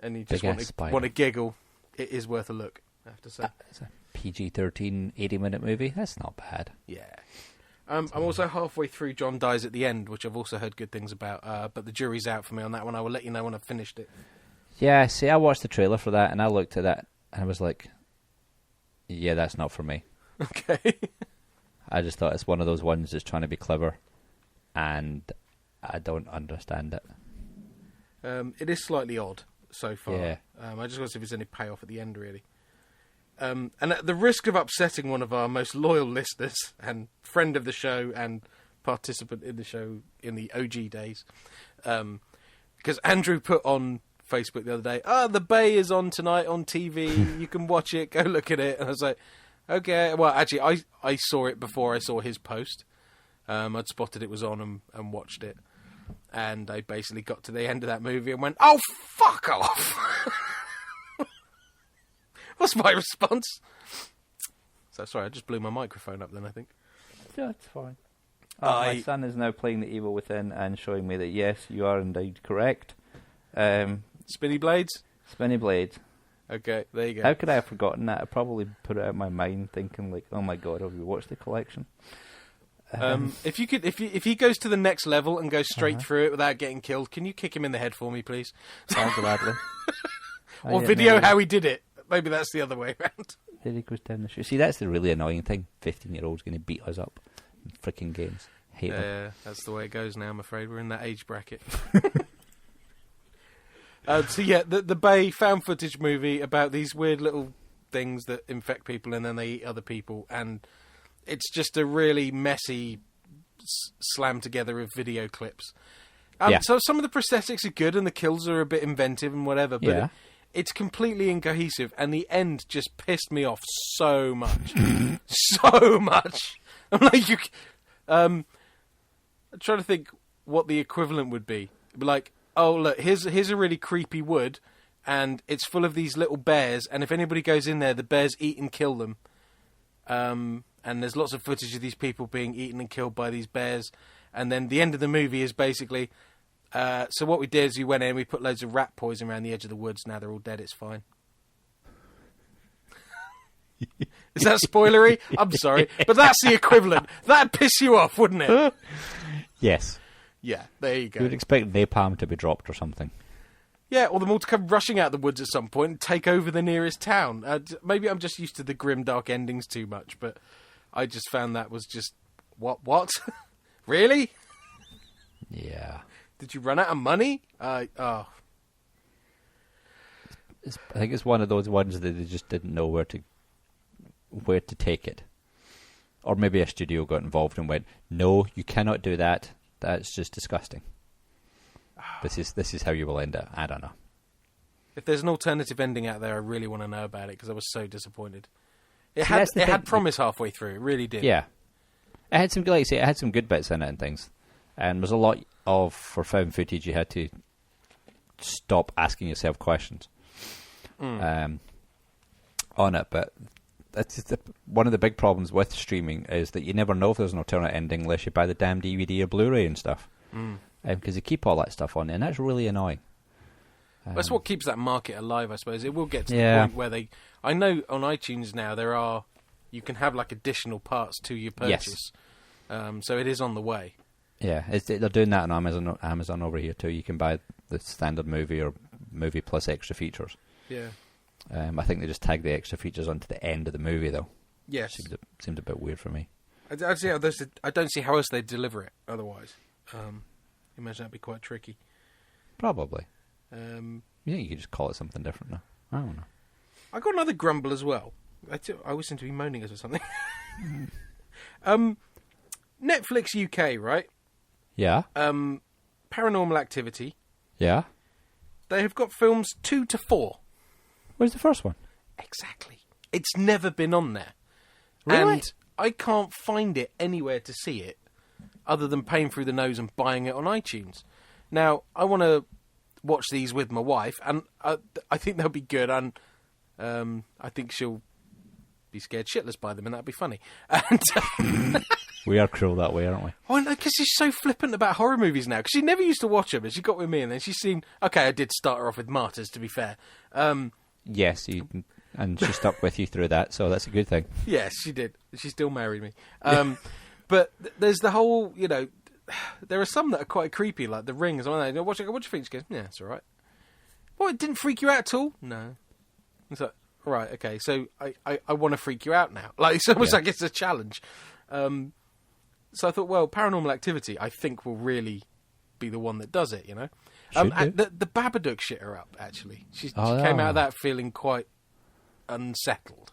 and you just want to giggle, it is worth a look, I have to say. It's a PG-13 80-minute movie. That's not bad. Yeah. I'm also halfway through John Dies at the End, which I've also heard good things about, but the jury's out for me on that one. I will let you know when I've finished it. Yeah, see, I watched the trailer for that, and I looked at that, and I was like, yeah, that's not for me. Okay. I just thought it's one of those ones that's trying to be clever, and I don't understand it. It is slightly odd so far. Yeah. I just want to see if there's any payoff at the end, really. And at the risk of upsetting one of our most loyal listeners and friend of the show and participant in the show in the OG days, because Andrew put on Facebook the other day, The Bay is on tonight on TV, you can watch it, go look at it. And I was like, okay. Well, actually, I saw it before I saw his post. I'd spotted it was on and watched it. And I basically got to the end of that movie and went, oh, fuck off! What's my response? So, sorry, I just blew my microphone up then, I think. Yeah, it's fine. My son is now playing The Evil Within and showing me that, yes, you are indeed correct. Spinny Blades? Spinny Blades. Okay, there you go. How could I have forgotten that? I probably put it out of my mind thinking, like, oh my god, have you watched the collection? If he goes to the next level and goes straight through it without getting killed, can you kick him in the head for me, please? Oh, gladly. Or video how he did it. Maybe that's the other way around. There he goes down the chute. See, that's the really annoying thing. 15-year-olds going to beat us up in freaking games. Hate them. Yeah, that's the way it goes now, I'm afraid. We're in that age bracket. So yeah, the Bay found footage movie about these weird little things that infect people and then they eat other people, and it's just a really messy slam together of video clips. So some of the prosthetics are good and the kills are a bit inventive and whatever, but it's completely incohesive, and the end just pissed me off so much. So much. I'm like, I'm trying to think what the equivalent would be. It'd be like, oh, look, here's a really creepy wood, and it's full of these little bears, and if anybody goes in there, the bears eat and kill them. And there's lots of footage of these people being eaten and killed by these bears, and then the end of the movie is basically, So what we did is we went in, we put loads of rat poison around the edge of the woods. Now they're all dead. It's fine. Is that spoilery? I'm sorry, but that's the equivalent. That'd piss you off, wouldn't it? Yes. Yeah, there you go. You would expect napalm to be dropped or something. Yeah, or them all to come rushing out of the woods at some point and take over the nearest town. Maybe I'm just used to the grim, dark endings too much, but I just found that was just... What? Really? Yeah. Did you run out of money? I think it's one of those ones that they just didn't know where to take it. Or maybe a studio got involved and went, no, you cannot do that. That's just disgusting. This is how you will end it. I don't know. If there's an alternative ending out there, I really want to know about it because I was so disappointed. It had promise halfway through. It really did. Yeah. It had some, like you say, it had some good bits in it and things. And there's a lot of, for found footage, you had to stop asking yourself questions on it. But that's just one of the big problems with streaming is that you never know if there's an alternate ending unless you buy the damn DVD or Blu-ray and stuff. Because they keep all that stuff on, and that's really annoying. That's what keeps that market alive, I suppose. It will get to the point where they... I know on iTunes now you can have like additional parts to your purchase. Yes. So it is on the way. Yeah, they're doing that on Amazon over here too. You can buy the standard movie or movie plus extra features. Yeah. I think they just tag the extra features onto the end of the movie though. Yes. Seemed a bit weird for me. I don't see how else they'd deliver it otherwise. Imagine that'd be quite tricky. Probably. You think you could just call it something different now? I don't know. I got another grumble as well. I always seem to be moaning or something. Netflix UK, right? Yeah. Paranormal Activity. Yeah. They have got films 2 to 4. Where's the first one? Exactly. It's never been on there. Really? And I can't find it anywhere to see it other than paying through the nose and buying it on iTunes. Now, I want to watch these with my wife, and I think they'll be good, and I think she'll be scared shitless by them, and that'd be funny. And we are cruel that way, aren't we? Oh, no, because she's so flippant about horror movies now. Because she never used to watch them, but she got with me, and then she's seen... Okay, I did start her off with Martyrs, to be fair. Yes, and she stuck with you through that, so that's a good thing. Yes, she did. She still married me. But there's the whole, there are some that are quite creepy, like The Ring. What do you think? She goes, yeah, it's all right. Well, it didn't freak you out at all? No. It's like, right, okay, so I want to freak you out now. Like, it's almost like it's a challenge. So I thought, well, Paranormal Activity, I think, will really be the one that does it, The Babadook shit her up, actually. She came out of that feeling quite unsettled.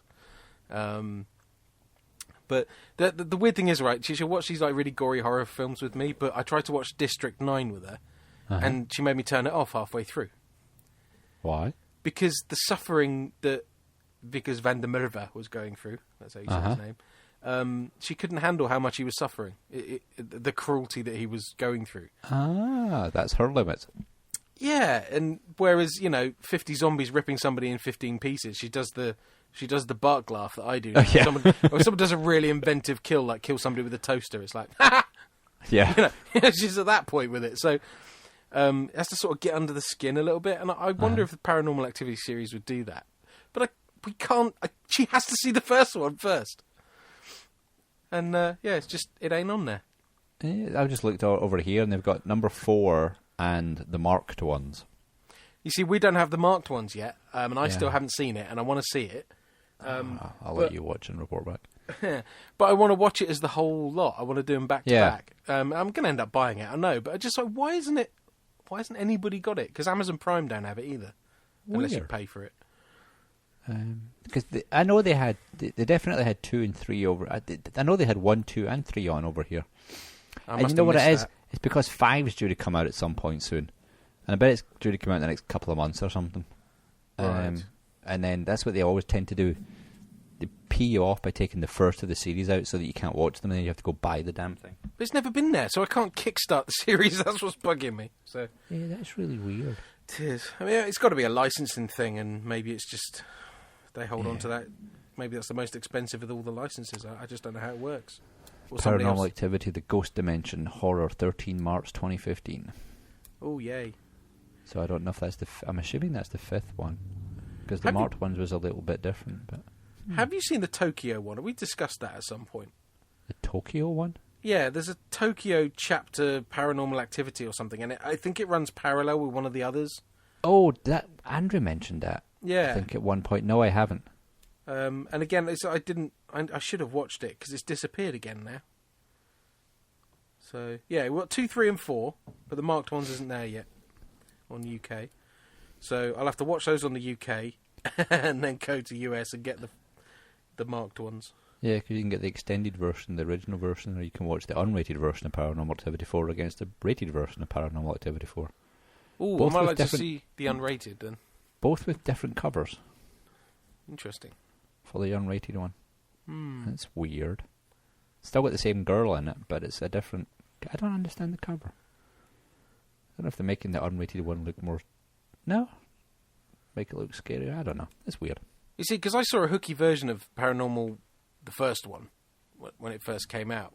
But the weird thing is, right, she'll watch these like really gory horror films with me, but I tried to watch District 9 with her, and she made me turn it off halfway through. Why? Because the suffering that Vickers van der Merwe was going through, that's how you say his name, she couldn't handle how much he was suffering, the cruelty that he was going through. Ah, that's her limit. Yeah, and whereas, 50 zombies ripping somebody in 15 pieces, she does the bark laugh that I do. Yeah. When someone does a really inventive kill, like kill somebody with a toaster, it's like, ha! Yeah. She's at that point with it. So it has to sort of get under the skin a little bit, and I wonder if the Paranormal Activity series would do that. But we can't... she has to see the first one first. And, it's just... it ain't on there. I've just looked over here, and they've got number 4 and the marked ones. You see, we don't have the marked ones yet, and I still haven't seen it, and I want to see it. I'll let you watch and report back. But I want to watch it as the whole lot. I want to do them back to back. I'm going to end up buying it, I know, but I just like, why hasn't anybody got it? Because Amazon Prime don't have it either, unless you pay for it. Because I know they definitely had 2 and 3 over. I know they had 1, 2, and 3 on over here. And you know what it is? It's because 5 is due to come out at some point soon. And I bet it's due to come out in the next couple of months or something. Right. And then that's what they always tend to do. They pee you off by taking the first of the series out so that you can't watch them, and then you have to go buy the damn thing. But it's never been there, so I can't kickstart the series. That's what's bugging me. So yeah, that's really weird. It is. I mean, it's got to be a licensing thing, and maybe it's just they hold on to that. Maybe that's the most expensive of all the licenses. I just don't know how it works. Paranormal Activity, The Ghost Dimension, Horror, 13 March 2015. Oh, yay. So I don't know if that's I'm assuming that's the 5th one. Because the marked ones was a little bit different. But Have you seen the Tokyo one? Have we discussed that at some point? The Tokyo one? Yeah, there's a Tokyo chapter Paranormal Activity or something, and I think it runs parallel with one of the others. Oh, that Andrew mentioned that. Yeah. I think at one point. No, I haven't. And again, I should have watched it because it's disappeared again now. So yeah, we've got 2, 3, and 4, but the marked ones isn't there yet on UK. So I'll have to watch those on the UK and then go to US and get the marked ones. Yeah, because you can get the extended version, the original version, or you can watch the unrated version of Paranormal Activity 4 against the rated version of Paranormal Activity 4. Ooh, I might like to see the unrated then. Both with different covers. Interesting. For the unrated one. It's weird. Still got the same girl in it, but it's a different... I don't understand the cover. I don't know if they're making the unrated one look more... No? Make it look scarier? I don't know. It's weird. You see, because I saw a hooky version of Paranormal, the first one, when it first came out.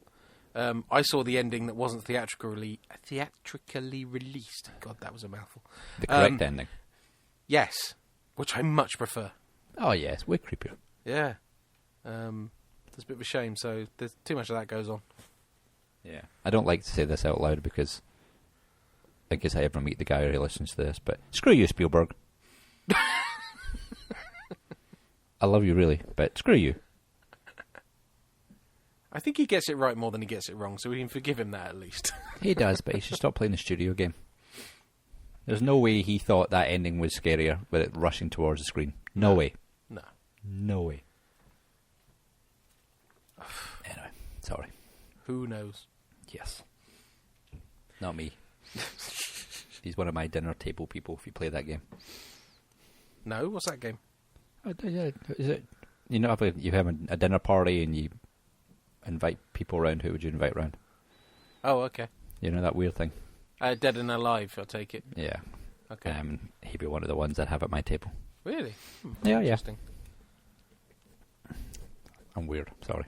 I saw the ending that wasn't theatrically released. God, that was a mouthful. The correct ending? Yes, which I much prefer. Oh, yeah, it's way creepier. Yeah. It's a bit of a shame, so there's too much of that goes on. Yeah. I don't like to say this out loud because in case I ever meet the guy who listens to this, but screw you, Spielberg. I love you, really, but screw you. I think he gets it right more than he gets it wrong, so we can forgive him that at least. He does, but he should stop playing the studio game. There's no way he thought that ending was scarier with it rushing towards the screen. No way. No. No way. Anyway, sorry. Who knows? Yes. Not me. He's one of my dinner table people if you play that game. No? What's that game? Is it? You know, if you have a dinner party and you invite people around, who would you invite around? Oh, okay. You know, that weird thing. Dead and Alive, I'll take it. Yeah. Okay. He'd be one of the ones I'd have at my table. Really? Yeah. Interesting. I'm weird, sorry.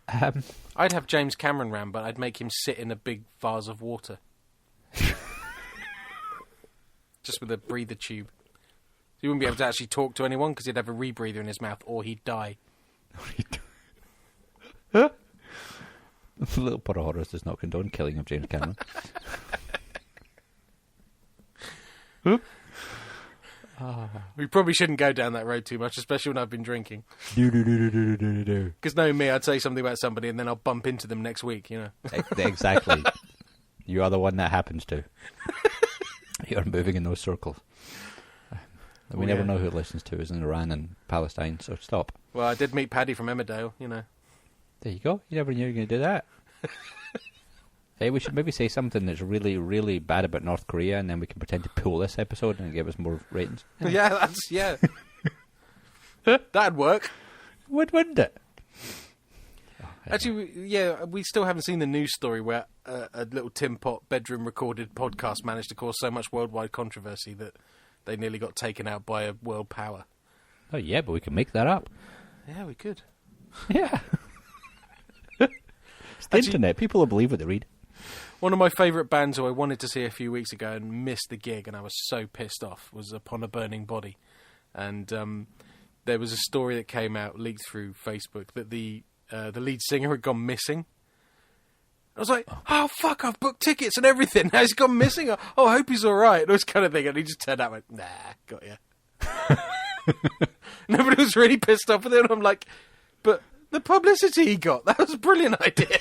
I'd have James Cameron round, but I'd make him sit in a big vase of water. Just with a breather tube. He wouldn't be able to actually talk to anyone because he'd have a rebreather in his mouth or he'd die. The Little Pot of Horrors does not condone killing of James Cameron. We probably shouldn't go down that road too much, especially when I've been drinking. Do. Because knowing me, I'd say something about somebody and then I'll bump into them next week, you know. Exactly. You are the one that happens to. You're moving in those circles. We never know who it listens to. It's in Iran and Palestine, so stop. Well, I did meet Paddy from Emmerdale, you know. There you go. You never knew you were going to do that. Hey, we should maybe say something that's really, really bad about North Korea, and then we can pretend to pull this episode and give us more ratings. Yeah, that'd work. Wouldn't it? Actually, we still haven't seen the news story where a little Tim Pot bedroom recorded podcast managed to cause so much worldwide controversy that they nearly got taken out by a world power. Oh, yeah, but we can make that up. Yeah, we could. Yeah. It's the internet. People will believe what they read. One of my favourite bands who I wanted to see a few weeks ago and missed the gig, and I was so pissed off, was Upon a Burning Body. And there was a story that came out, leaked through Facebook, that the lead singer had gone missing. I was like, oh, fuck, I've booked tickets and everything. Now he's gone missing. Oh, I hope he's all right. Those kind of thing. And he just turned out and went, nah, got you. Nobody was really pissed off with it. And I'm like, but the publicity he got, that was a brilliant idea.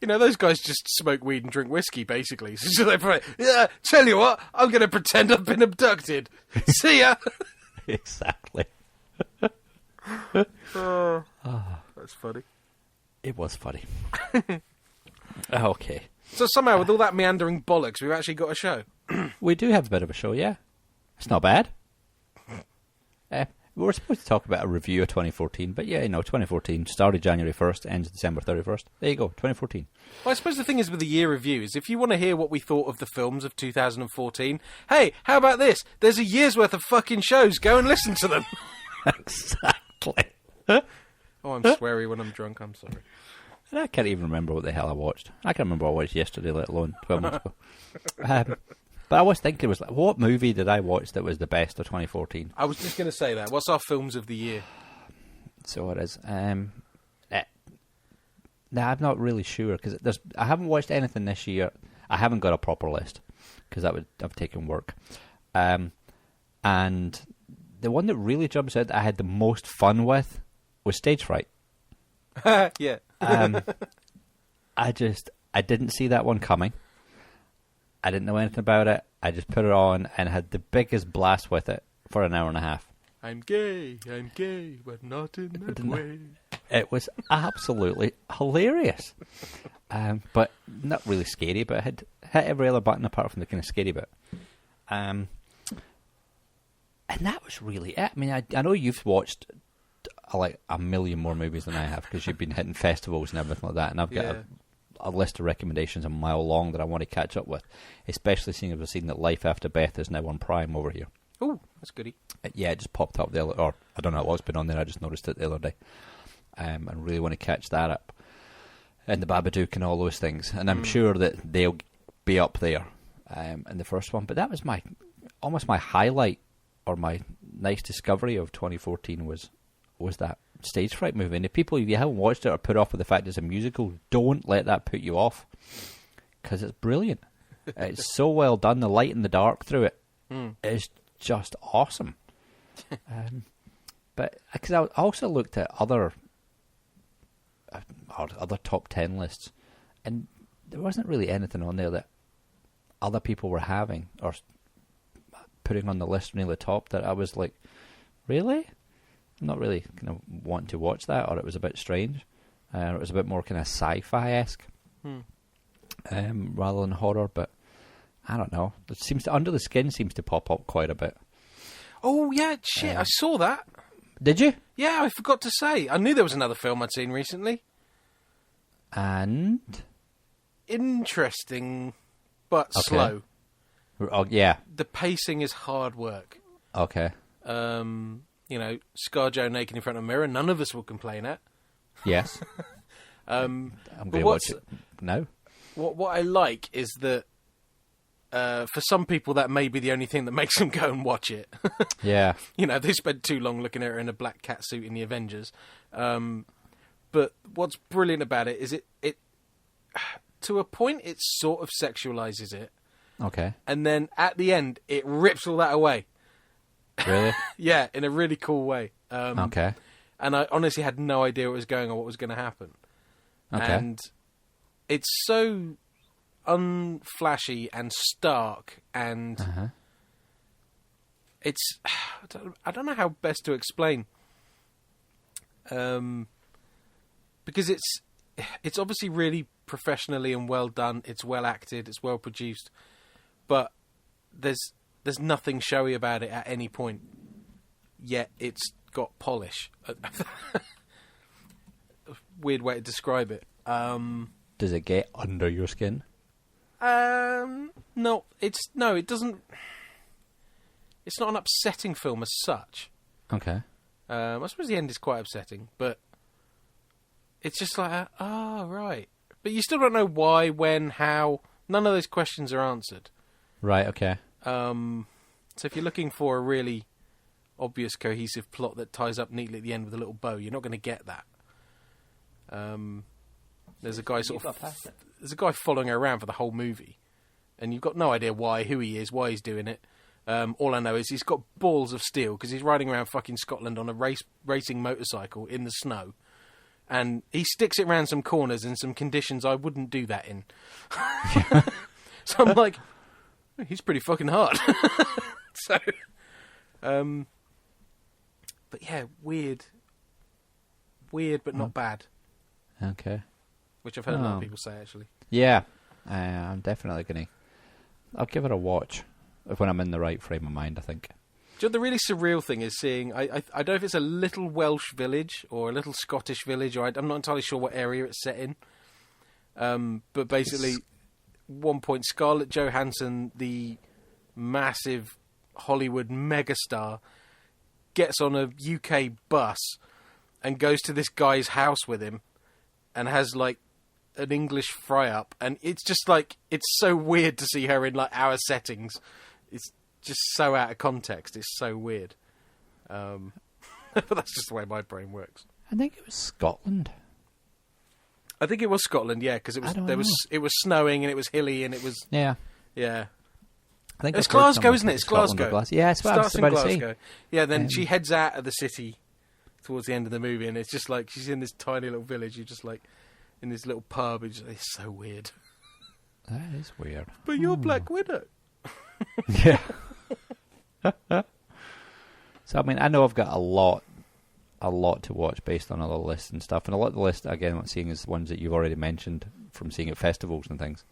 You know, those guys just smoke weed and drink whiskey, basically. So they're probably, yeah, tell you what, I'm going to pretend I've been abducted. See ya. Exactly. Oh, that's funny. It was funny. Okay. So somehow, with all that meandering bollocks, we've actually got a show. We do have a bit of a show, yeah. It's not bad. We were supposed to talk about a review of 2014, but yeah, 2014 started January 1st, ends December 31st. There you go, 2014. Well, I suppose the thing is with the year review is if you want to hear what we thought of the films of 2014, hey, how about this? There's a year's worth of fucking shows. Go and listen to them. Exactly. Oh, I'm sweary when I'm drunk. I'm sorry. And I can't even remember what the hell I watched. I can't remember what I watched yesterday, let alone 12 months ago. But I was thinking, what movie did I watch that was the best of 2014? I was just going to say that. What's our films of the year? So it is. Nah, I'm not really sure because I haven't watched anything this year. I haven't got a proper list because that would have taken work. And the one that really jumps out that I had the most fun with was Stage Fright. Yeah. I didn't see that one coming. I didn't know anything about it. I just put it on and had the biggest blast with it for an hour and a half. I'm gay, but not in that way. It was absolutely hilarious. But not really scary, but it had hit every other button apart from the kind of scary bit. And that was really it. I mean, I know you've watched like a million more movies than I have because you've been hitting festivals and everything like that, and I've got a list of recommendations a mile long that I want to catch up with, especially seeing as I've seen that Life After Beth is now on Prime over here. Oh, that's goody. Yeah, it just popped up or I don't know what's been on there, I just noticed it the other day. And really want to catch that up. And the Babadook and all those things. And I'm sure that they'll be up there in the first one. But that was almost my highlight or my nice discovery of 2014 was that Stage Fright movie. And if you haven't watched it or put off with the fact it's a musical, don't let that put you off. Because it's brilliant. It's so well done. The light and the dark through it is just awesome. But because I also looked at other top 10 lists, and there wasn't really anything on there that other people were having or putting on the list near the top that I was like, really? I'm not really kind of wanting to watch that, or it was a bit strange. It was a bit more kind of sci-fi-esque rather than horror, but I don't know. It seems to, Under the Skin seems to pop up quite a bit. Oh, yeah, shit, I saw that. Did you? Yeah, I forgot to say. I knew there was another film I'd seen recently. And? Interesting, but slow. Oh, yeah. The pacing is hard work. Okay. ScarJo naked in front of a mirror, none of us will complain at. Yes. I'm going to watch it now. What I like is that for some people that may be the only thing that makes them go and watch it. Yeah. They spend too long looking at her in a black cat suit in the Avengers. But what's brilliant about it is it to a point it sort of sexualizes it. Okay. And then at the end it rips all that away. Really? Yeah, in a really cool way. Okay. And I honestly had no idea what was going on, what was going to happen. Okay. And it's so unflashy and stark, and it's I don't know how best to explain. Because it's obviously really professionally and well done. It's well acted. It's well produced, but there's nothing showy about it at any point. Yet it's got polish. Weird way to describe it. Does it get under your skin? No, it doesn't. It's not an upsetting film as such. Okay. I suppose the end is quite upsetting, but it's just like, right. But you still don't know why, when, how. None of those questions are answered. Right, okay. So if you're looking for a really obvious, cohesive plot that ties up neatly at the end with a little bow, you're not going to get that. There's a guy there's a guy following her around for the whole movie, and you've got no idea why, who he is, why he's doing it. All I know is he's got balls of steel because he's riding around fucking Scotland on a racing motorcycle in the snow, and he sticks it around some corners in some conditions I wouldn't do that in. So I'm like, he's pretty fucking hard. So, but yeah, weird, but not bad. Okay. Which I've heard a lot of people say, actually. Yeah, I'm definitely I'll give it a watch when I'm in the right frame of mind, I think. Do you know, the really surreal thing is seeing, I don't know if it's a little Welsh village or a little Scottish village, or I'm not entirely sure what area it's set in. But basically, one point, Scarlett Johansson, the massive Hollywood megastar, gets on a UK bus and goes to this guy's house with him and has, like, an English fry-up, and it's just like, it's so weird to see her in like our settings. It's just so out of context. It's so weird. But that's just the way my brain works. I think it was Scotland. I think it was Scotland, yeah, because it was snowing and it was hilly and it was yeah. I think it's Glasgow, isn't it? It's Glasgow. Yeah, it's what I was about to say. Yeah, then she heads out of the city towards the end of the movie, and it's just like she's in this tiny little village. You're just like in this little pub. It's so weird. That is weird. But you're Black Widow. Yeah. So I mean, I know I've got a lot to watch based on other lists and stuff, and a lot of the list again, what I'm seeing is ones that you've already mentioned from seeing at festivals and things.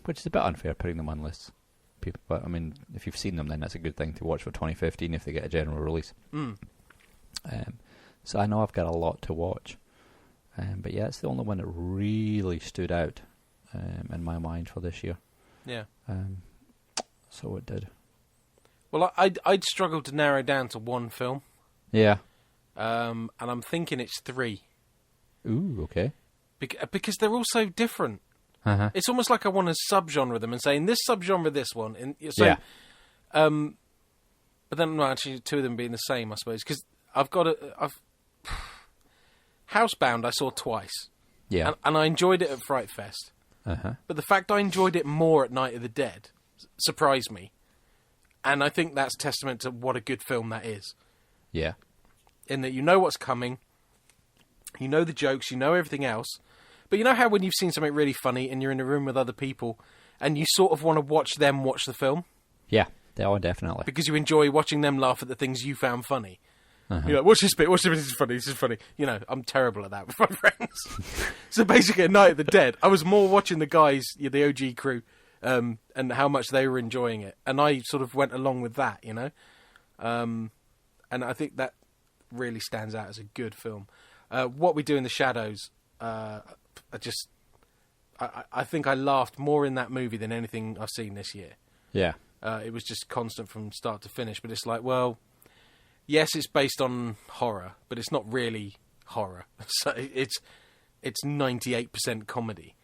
Which is a bit unfair putting them on lists. People, but I mean, if you've seen them, then that's a good thing to watch for 2015 if they get a general release. So I know I've got a lot to watch, but yeah, it's the only one that really stood out in my mind for this year. Yeah. So it did. Well, I'd struggled to narrow down to one film. Yeah. And I'm thinking it's 3. Ooh, okay. Because they're all so different. Uh-huh. It's almost like I want to subgenre them and say, in this subgenre, this one. Yeah. But then, well, actually, 2 of them being the same, I suppose. Because Housebound I saw twice. Yeah. And I enjoyed it at Fright Fest. Uh-huh. But the fact I enjoyed it more at Night of the Dead surprised me. And I think that's testament to what a good film that is. Yeah. In that you know what's coming, you know the jokes, you know everything else. But you know how when you've seen something really funny and you're in a room with other people and you sort of want to watch them watch the film? Yeah, they are definitely. Because you enjoy watching them laugh at the things you found funny. Uh-huh. You're like, watch this bit, this is funny. You know, I'm terrible at that with my friends. So basically at Night of the Dead, I was more watching the guys, the OG crew, and how much they were enjoying it. And I sort of went along with that, you know? And I think that really stands out as a good film. What We Do in the Shadows... I think I laughed more in that movie than anything I've seen this year. Yeah. It was just constant from start to finish. But it's like, well, yes, it's based on horror, but it's not really horror. So it's 98% comedy.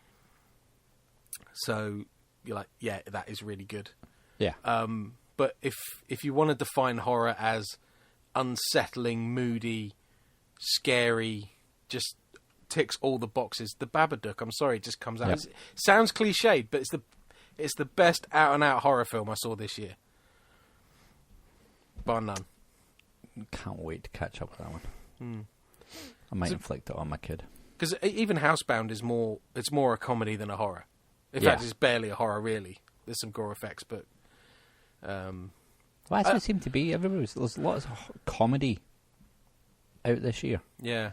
So you're like, yeah, that is really good. Yeah. But if you want to define horror as unsettling, moody, scary, just ticks all the boxes, The Babadook, I'm sorry, it just comes out. Yep. It sounds cliched, but it's the best out-and-out horror film I saw this year. Bar none. Can't wait to catch up with that one. I might inflict it on my kid. Because even Housebound is more a comedy than a horror. In fact, it's barely a horror, really. There's some gore effects, but... well, that's what it seemed to be. There's lots of comedy out this year. Yeah.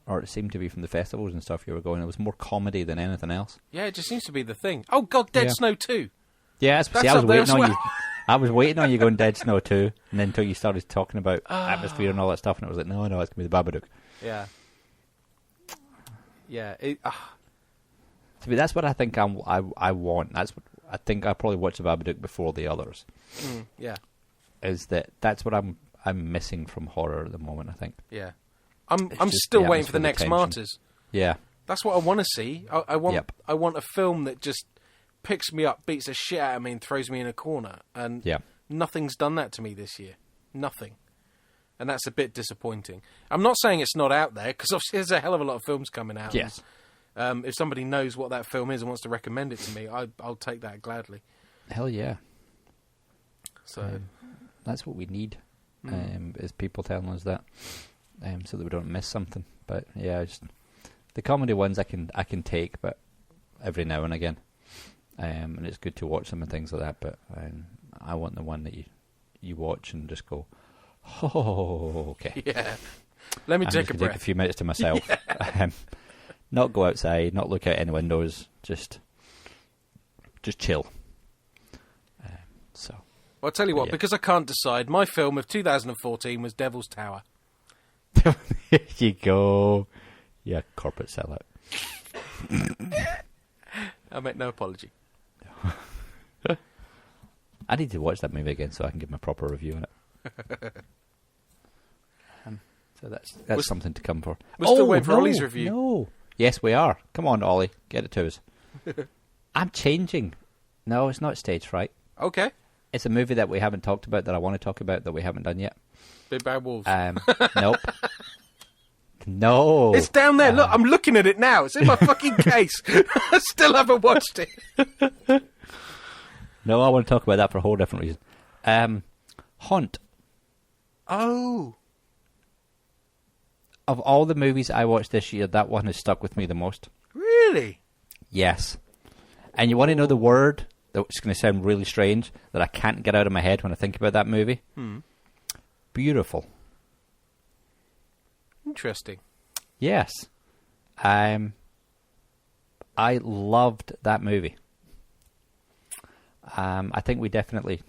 Or it seemed to be from the festivals and stuff you were going. It was more comedy than anything else. Yeah, it just seems to be the thing. Oh, God, Dead Snow 2. Yeah, I was waiting on you. I was waiting on you going Dead Snow 2, and then until you started talking about atmosphere and all that stuff, and it was like, no, it's going to be the Babadook. Yeah. Yeah. That's what I think I want. That's what I think. I probably watch the Babadook before the others. Yeah. That's what I'm missing from horror at the moment, I think. Yeah. I'm still waiting for the next Martyrs. Yeah. That's what I want to see. I want a film that just picks me up, beats the shit out of me, and throws me in a corner. And nothing's done that to me this year. Nothing. And that's a bit disappointing. I'm not saying it's not out there, because obviously there's a hell of a lot of films coming out. Yes. If somebody knows what that film is and wants to recommend it to me, I'll take that gladly. Hell yeah. So that's what we need, is people telling us that, so that we don't miss something. But yeah, just the comedy ones I can take, but every now and again, and it's good to watch them and things like that. But I want the one that you watch and just go, oh, okay. Yeah. Let me take a breath. Take a few minutes to myself. Yeah. Not go outside, not look out any windows, just chill. So. Well, I'll tell you what, because I can't decide, my film of 2014 was Devil's Tower. There you go. Yeah, corporate sellout. I make no apology. I need to watch that movie again so I can give my proper review on it. So that's something to come for. We're still waiting for Ollie's review. No. Yes, we are. Come on, Ollie, get it to us. I'm changing. No, it's not stage fright. Okay. It's a movie that we haven't talked about that I want to talk about that we haven't done yet. Big Bad Wolves. Nope. No. It's down there. Look, I'm looking at it now. It's in my fucking case. I still haven't watched it. No, I want to talk about that for a whole different reason. Haunt. Oh. Of all the movies I watched this year, that one has stuck with me the most. Really? Yes. And you want to know the word that's going to sound really strange that I can't get out of my head when I think about that movie? Beautiful. Interesting. Yes. I loved that movie. I think we definitely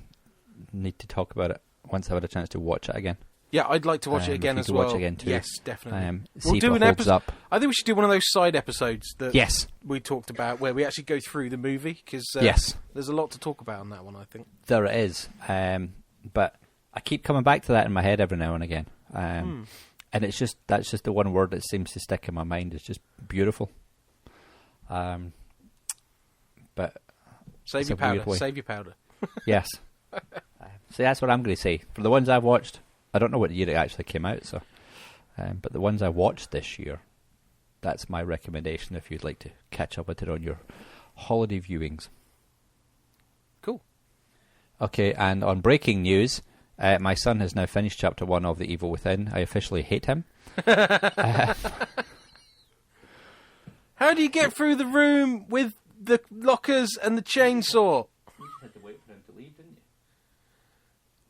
need to talk about it once I've had a chance to watch it again. Yeah, I'd like to watch it again as well. Watch it again too. Yes, definitely. We'll do an episode. I think we should do one of those side episodes that yes. we talked about, where we actually go through the movie because yes. there's a lot to talk about on that one. I think there is, but I keep coming back to that in my head every now and again, and it's just that's just the one word that seems to stick in my mind. It's just beautiful. But save your powder. Save your powder. Yes. So that's what I'm going to say for the ones I've watched. I don't know what year it actually came out, so but the ones I watched this year, that's my recommendation if you'd like to catch up with it on your holiday viewings. Cool. Okay, and on breaking news, my son has now finished Chapter 1 of The Evil Within. I officially hate him. How do you get through the room with the lockers and the chainsaw? You just had to wait for him to leave, didn't you?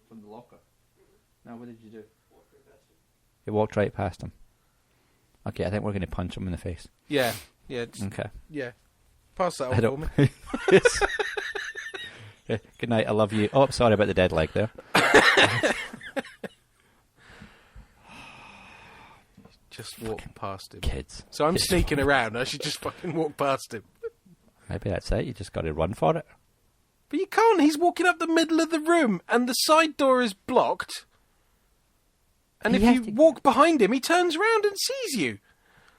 From the locker. Now, what did you do? You walked right past him. Okay, I think we're going to punch him in the face. Yeah. Okay. Yeah. Pass that on for me. Yeah, good night, I love you. Oh, sorry about the dead leg there. Just walk past him. Kids. So I'm sneaking around. I should just fucking walk past him. Maybe that's it. You just got to run for it. But you can't. He's walking up the middle of the room and the side door is blocked. And if you walk behind him, he turns around and sees you.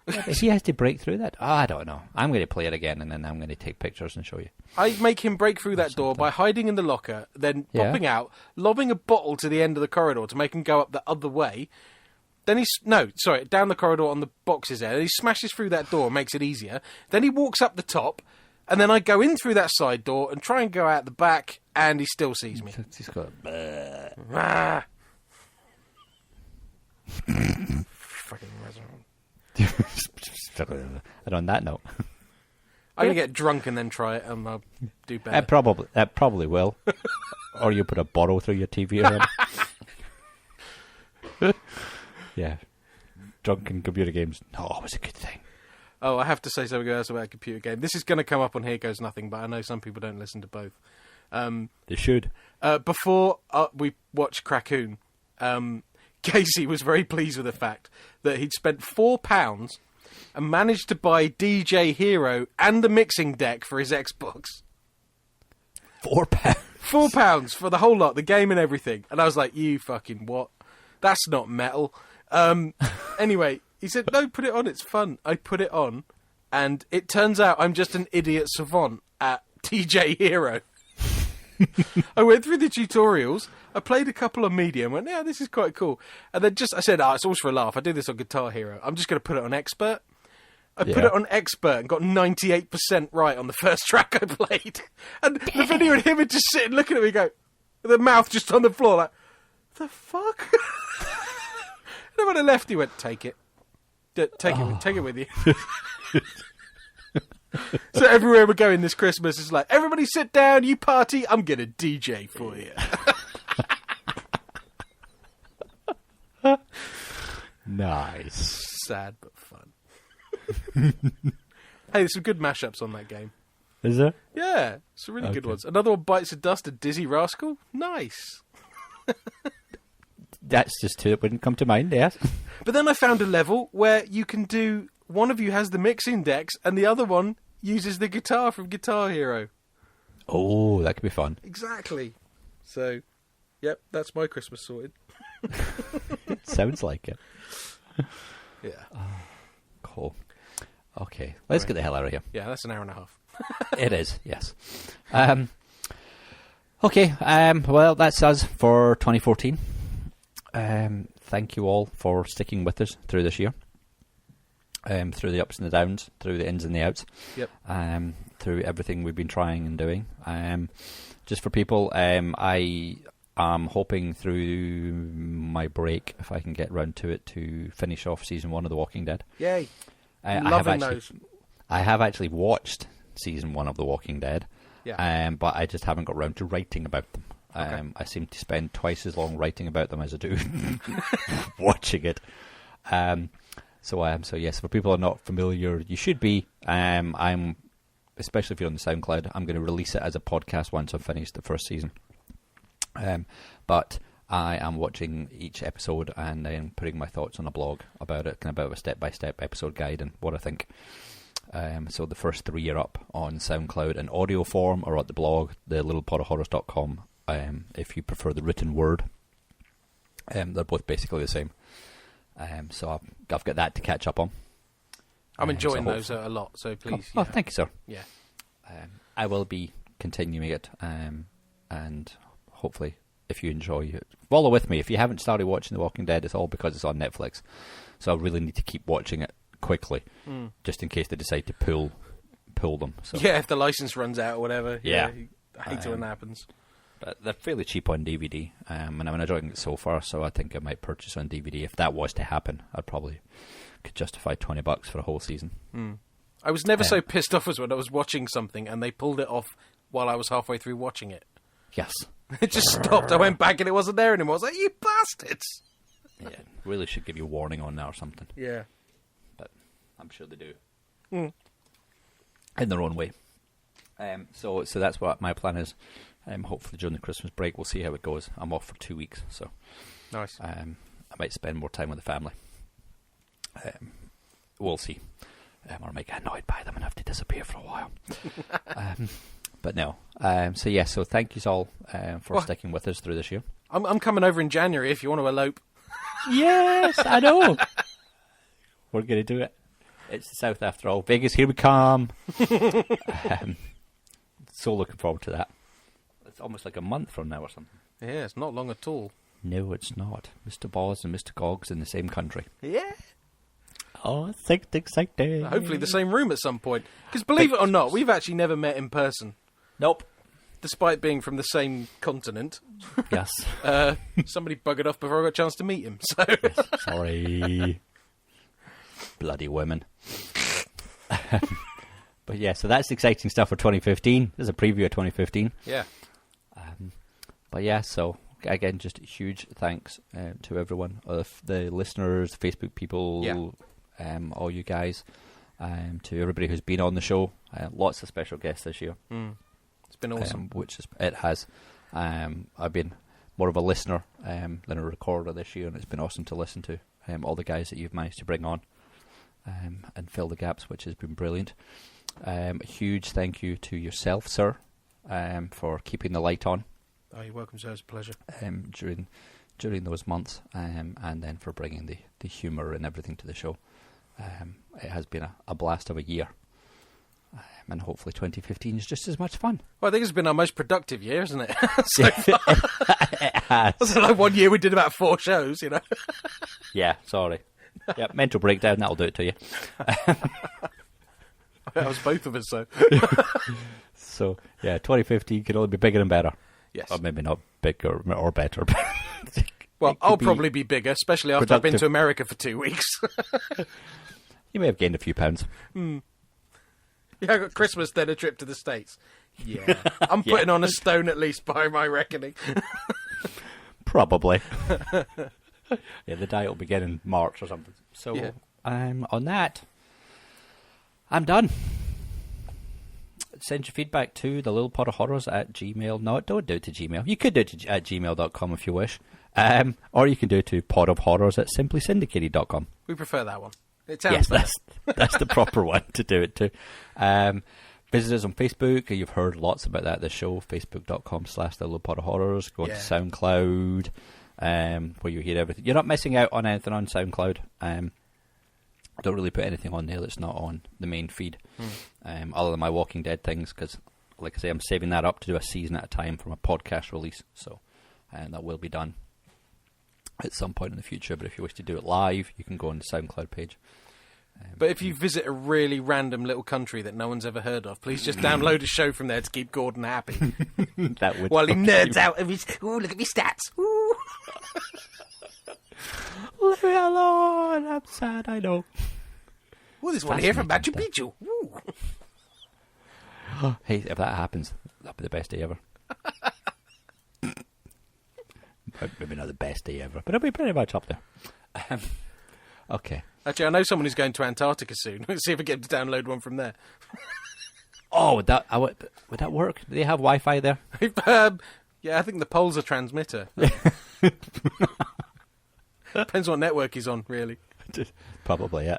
Yeah, if he has to break through that, I don't know. I'm going to play it again, and then I'm going to take pictures and show you. I make him break through that door by hiding in the locker, then popping out, lobbing a bottle to the end of the corridor to make him go up the other way. Then down the corridor on the boxes there. He smashes through that door, makes it easier. Then he walks up the top, and then I go in through that side door and try and go out the back, and he still sees me. He's got fucking resurrection. And on that note, I'm gonna get drunk and then try it, and I'll do better. That probably will. Or you put a bottle through your TV or something. Yeah, drunk in computer games. No, it was a good thing. Oh, I have to say something else about a computer game. This is going to come up on Here Goes Nothing, but I know some people don't listen to both. They should. Before we watched Crackoon, Casey was very pleased with the fact that he'd spent £4 and managed to buy DJ Hero and the mixing deck for his Xbox. £4? £4 for the whole lot, the game and everything. And I was like, you fucking what? That's not metal. Anyway, he said, no, put it on, it's fun. I put it on, and it turns out I'm just an idiot savant at DJ Hero. I went through the tutorials, I played a couple of medium, went, yeah, this is quite cool. And then I said, it's always for a laugh, I do this on Guitar Hero. I'm just going to put it on Expert. I put it on Expert and got 98% right on the first track I played. And the video of him just sitting looking at me go, the mouth just on the floor, like, the fuck? And then when I left, he went, take it. Take it with you. So everywhere we're going this Christmas is like, everybody sit down, you party, I'm going to DJ for you. Nice. Sad but fun. Hey, there's some good mashups on that game. Is there? Yeah, some really good ones. Another one, Bites of Dust, and Dizzy Rascal. Nice. That's just two that wouldn't come to mind, yes. But then I found a level where you can do, one of you has the mixing decks and the other one uses the guitar from Guitar Hero. Oh, that could be fun. Exactly. So, yep, that's my Christmas sorted. Sounds like it. Yeah. Cool. Okay, let's get the hell out of here. Yeah, that's an hour and a half. It is, yes. Okay, well, that's us for 2014. Thank you all for sticking with us through this year. Through the ups and the downs, through the ins and the outs. Yep. Through everything we've been trying and doing. Just for people, I am hoping through my break, if I can get round to it, to finish off season 1 of The Walking Dead. Yay. Loving those. I have actually watched season 1 of The Walking Dead, but I just haven't got round to writing about them. Okay. I seem to spend twice as long writing about them as I do watching it. So yes, for people who are not familiar, you should be. I'm, especially if you're on the SoundCloud, I'm going to release it as a podcast once I've finished the first season. But I am watching each episode and then putting my thoughts on a blog about it, kind of a step-by-step episode guide and what I think. So the first 3 are up on SoundCloud in audio form or at the blog, thelittlepotofhorrors.com, if you prefer the written word. They're both basically the same. So I've got that to catch up on. I'm enjoying those a lot, so please. Oh, thank you, sir. Yeah. I will be continuing it, and hopefully, if you enjoy it, follow with me. If you haven't started watching The Walking Dead, it's all because it's on Netflix. So I really need to keep watching it quickly, just in case they decide to pull them. So. Yeah, if the license runs out or whatever. Yeah. I hate it when that happens. But they're fairly cheap on DVD, and I'm enjoying it so far, so I think I might purchase on DVD. If that was to happen, I'd probably could justify $20 for a whole season. I was never so pissed off as when I was watching something and they pulled it off while I was halfway through watching it. Yes. It just stopped. I went back and it wasn't there anymore. I was like, you bastards! Yeah, really should give you a warning on that or something. Yeah. But I'm sure they do. In their own way. So that's what my plan is. Hopefully during the Christmas break we'll see how it goes. I'm off for 2 weeks, so nice. I might spend more time with the family. We'll see. Or I might get annoyed by them and have to disappear for a while. But no. So thank you all for sticking with us through this year. I'm coming over in January if you want to elope. Yes, I know. We're going to do it. It's the South after all. Vegas, here we come. So looking forward to that. It's almost like a month from now or something. Yeah, it's not long at all. No, it's not. Mr. Boz and Mr. Cogs in the same country. Yeah. Oh, exciting. Hopefully the same room at some point. Because believe it or not, we've actually never met in person. Nope. Despite being from the same continent. Yes. Somebody buggered off before I got a chance to meet him. So yes, sorry. Bloody women. But yeah, so that's exciting stuff for 2015. There's a preview of 2015. Yeah. But yeah, so again, just huge thanks to everyone, the listeners, Facebook people, all you guys, to everybody who's been on the show. Lots of special guests this year. It's been awesome. It has. I've been more of a listener than a recorder this year, and it's been awesome to listen to all the guys that you've managed to bring on and fill the gaps, which has been brilliant. A huge thank you to yourself, sir, for keeping the light on. Oh, you're welcome, sir. It's a pleasure. During those months, and then for bringing the humour and everything to the show. It has been a blast of a year. And hopefully 2015 is just as much fun. Well, I think it's been our most productive year, isn't it? So far. It has. So like 1 year we did about 4 shows, you know. Yeah, sorry. Yeah, mental breakdown, that'll do it to you. That was both of us, so. So, yeah, 2015 can only be bigger and better. Yes. Or maybe not bigger or better. Well, I'll probably be bigger, especially after I've been to America for 2 weeks. You may have gained a few pounds. Yeah, I got Christmas, then a trip to the States. Yeah. I'm putting on a stone at least by my reckoning. Probably. Yeah, the diet will begin in March or something. So, on that, I'm done. Send your feedback to thelittlepotofhorrors@gmail. No, don't do it to Gmail. You could do it at gmail.com if you wish. Or you can do it to podofhorrors@simplysyndicated.com. We prefer that one. It sounds better. That's the proper one to do it to. Visit us on Facebook. You've heard lots about that at the show. Facebook.com/thelittlepotofhorrors. Go to SoundCloud, where you hear everything. You're not missing out on anything on SoundCloud. I don't really put anything on there that's not on the main feed, other than my Walking Dead things, because, like I say, I'm saving that up to do a season at a time for my podcast release, so that will be done at some point in the future. But if you wish to do it live, you can go on the SoundCloud page. But if you visit a really random little country that no one's ever heard of, please just download a show from there to keep Gordon happy. That would while he nerds out of his, ooh, look at me stats. Ooh. Leave me alone, I'm sad, I know. Well, there's one here from Machu Picchu. Ooh. Hey, if that happens, that'll be the best day ever. Maybe not the best day ever, but it'll be pretty much up there. Okay. Actually, I know someone who's going to Antarctica soon. Let's see if we get to download one from there. Oh, would that work? Do they have Wi-Fi there? Yeah, I think the pole's a transmitter. Depends what network he's on, really. Probably, yeah.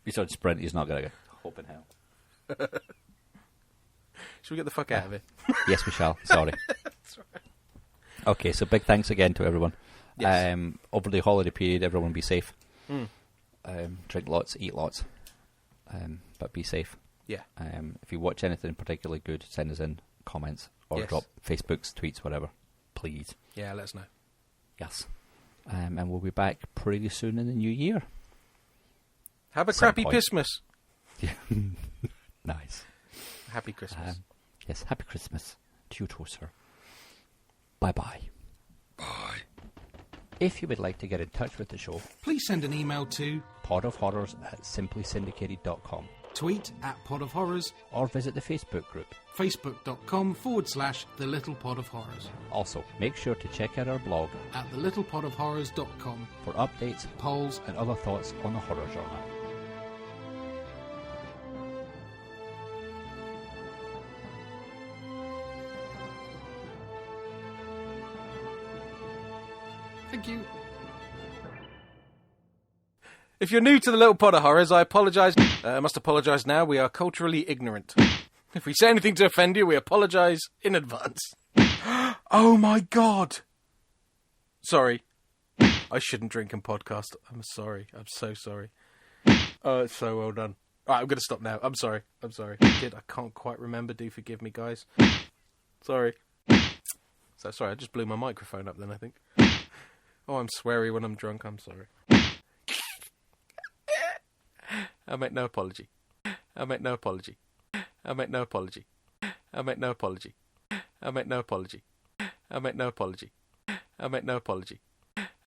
He's on Sprint, he's not going to hope in hell. Shall we get the fuck out of here? Yes, we shall. Sorry. That's right. Okay, so big thanks again to everyone. Yes. Over the holiday period, everyone be safe. Mm. Drink lots, eat lots, but be safe. Yeah. If you watch anything particularly good, send us in comments or drop Facebooks, tweets, whatever. Please. Yeah, let us know. Yes. And we'll be back pretty soon in the new year. Have a crappy Christmas. Yeah. Nice. Happy Christmas. Yes, happy Christmas to you too, sir. Bye-bye. Bye. If you would like to get in touch with the show, please send an email to podofhorrors@simplysyndicated.com. Tweet @podofhorrors. Or visit the Facebook group. Facebook.com/The Little Pod of Horrors. Also, make sure to check out our blog at thelittlepodofhorrors.com for updates, polls, and other thoughts on the horror genre. Thank you. If you're new to the Little Pod of Horrors, I apologise. I must apologise now. We are culturally ignorant. If we say anything to offend you, we apologise in advance. Oh my God! Sorry. I shouldn't drink and podcast. I'm sorry. I'm so sorry. Oh, it's so well done. Alright, I'm going to stop now. I'm sorry. I can't quite remember. Do forgive me, guys. Sorry. So sorry, I just blew my microphone up then, I think. Oh, I'm sweary when I'm drunk. I'm sorry. I make no apology. I make no apology. I make no apology. I make no apology. I make no apology. I make no apology. I make no apology.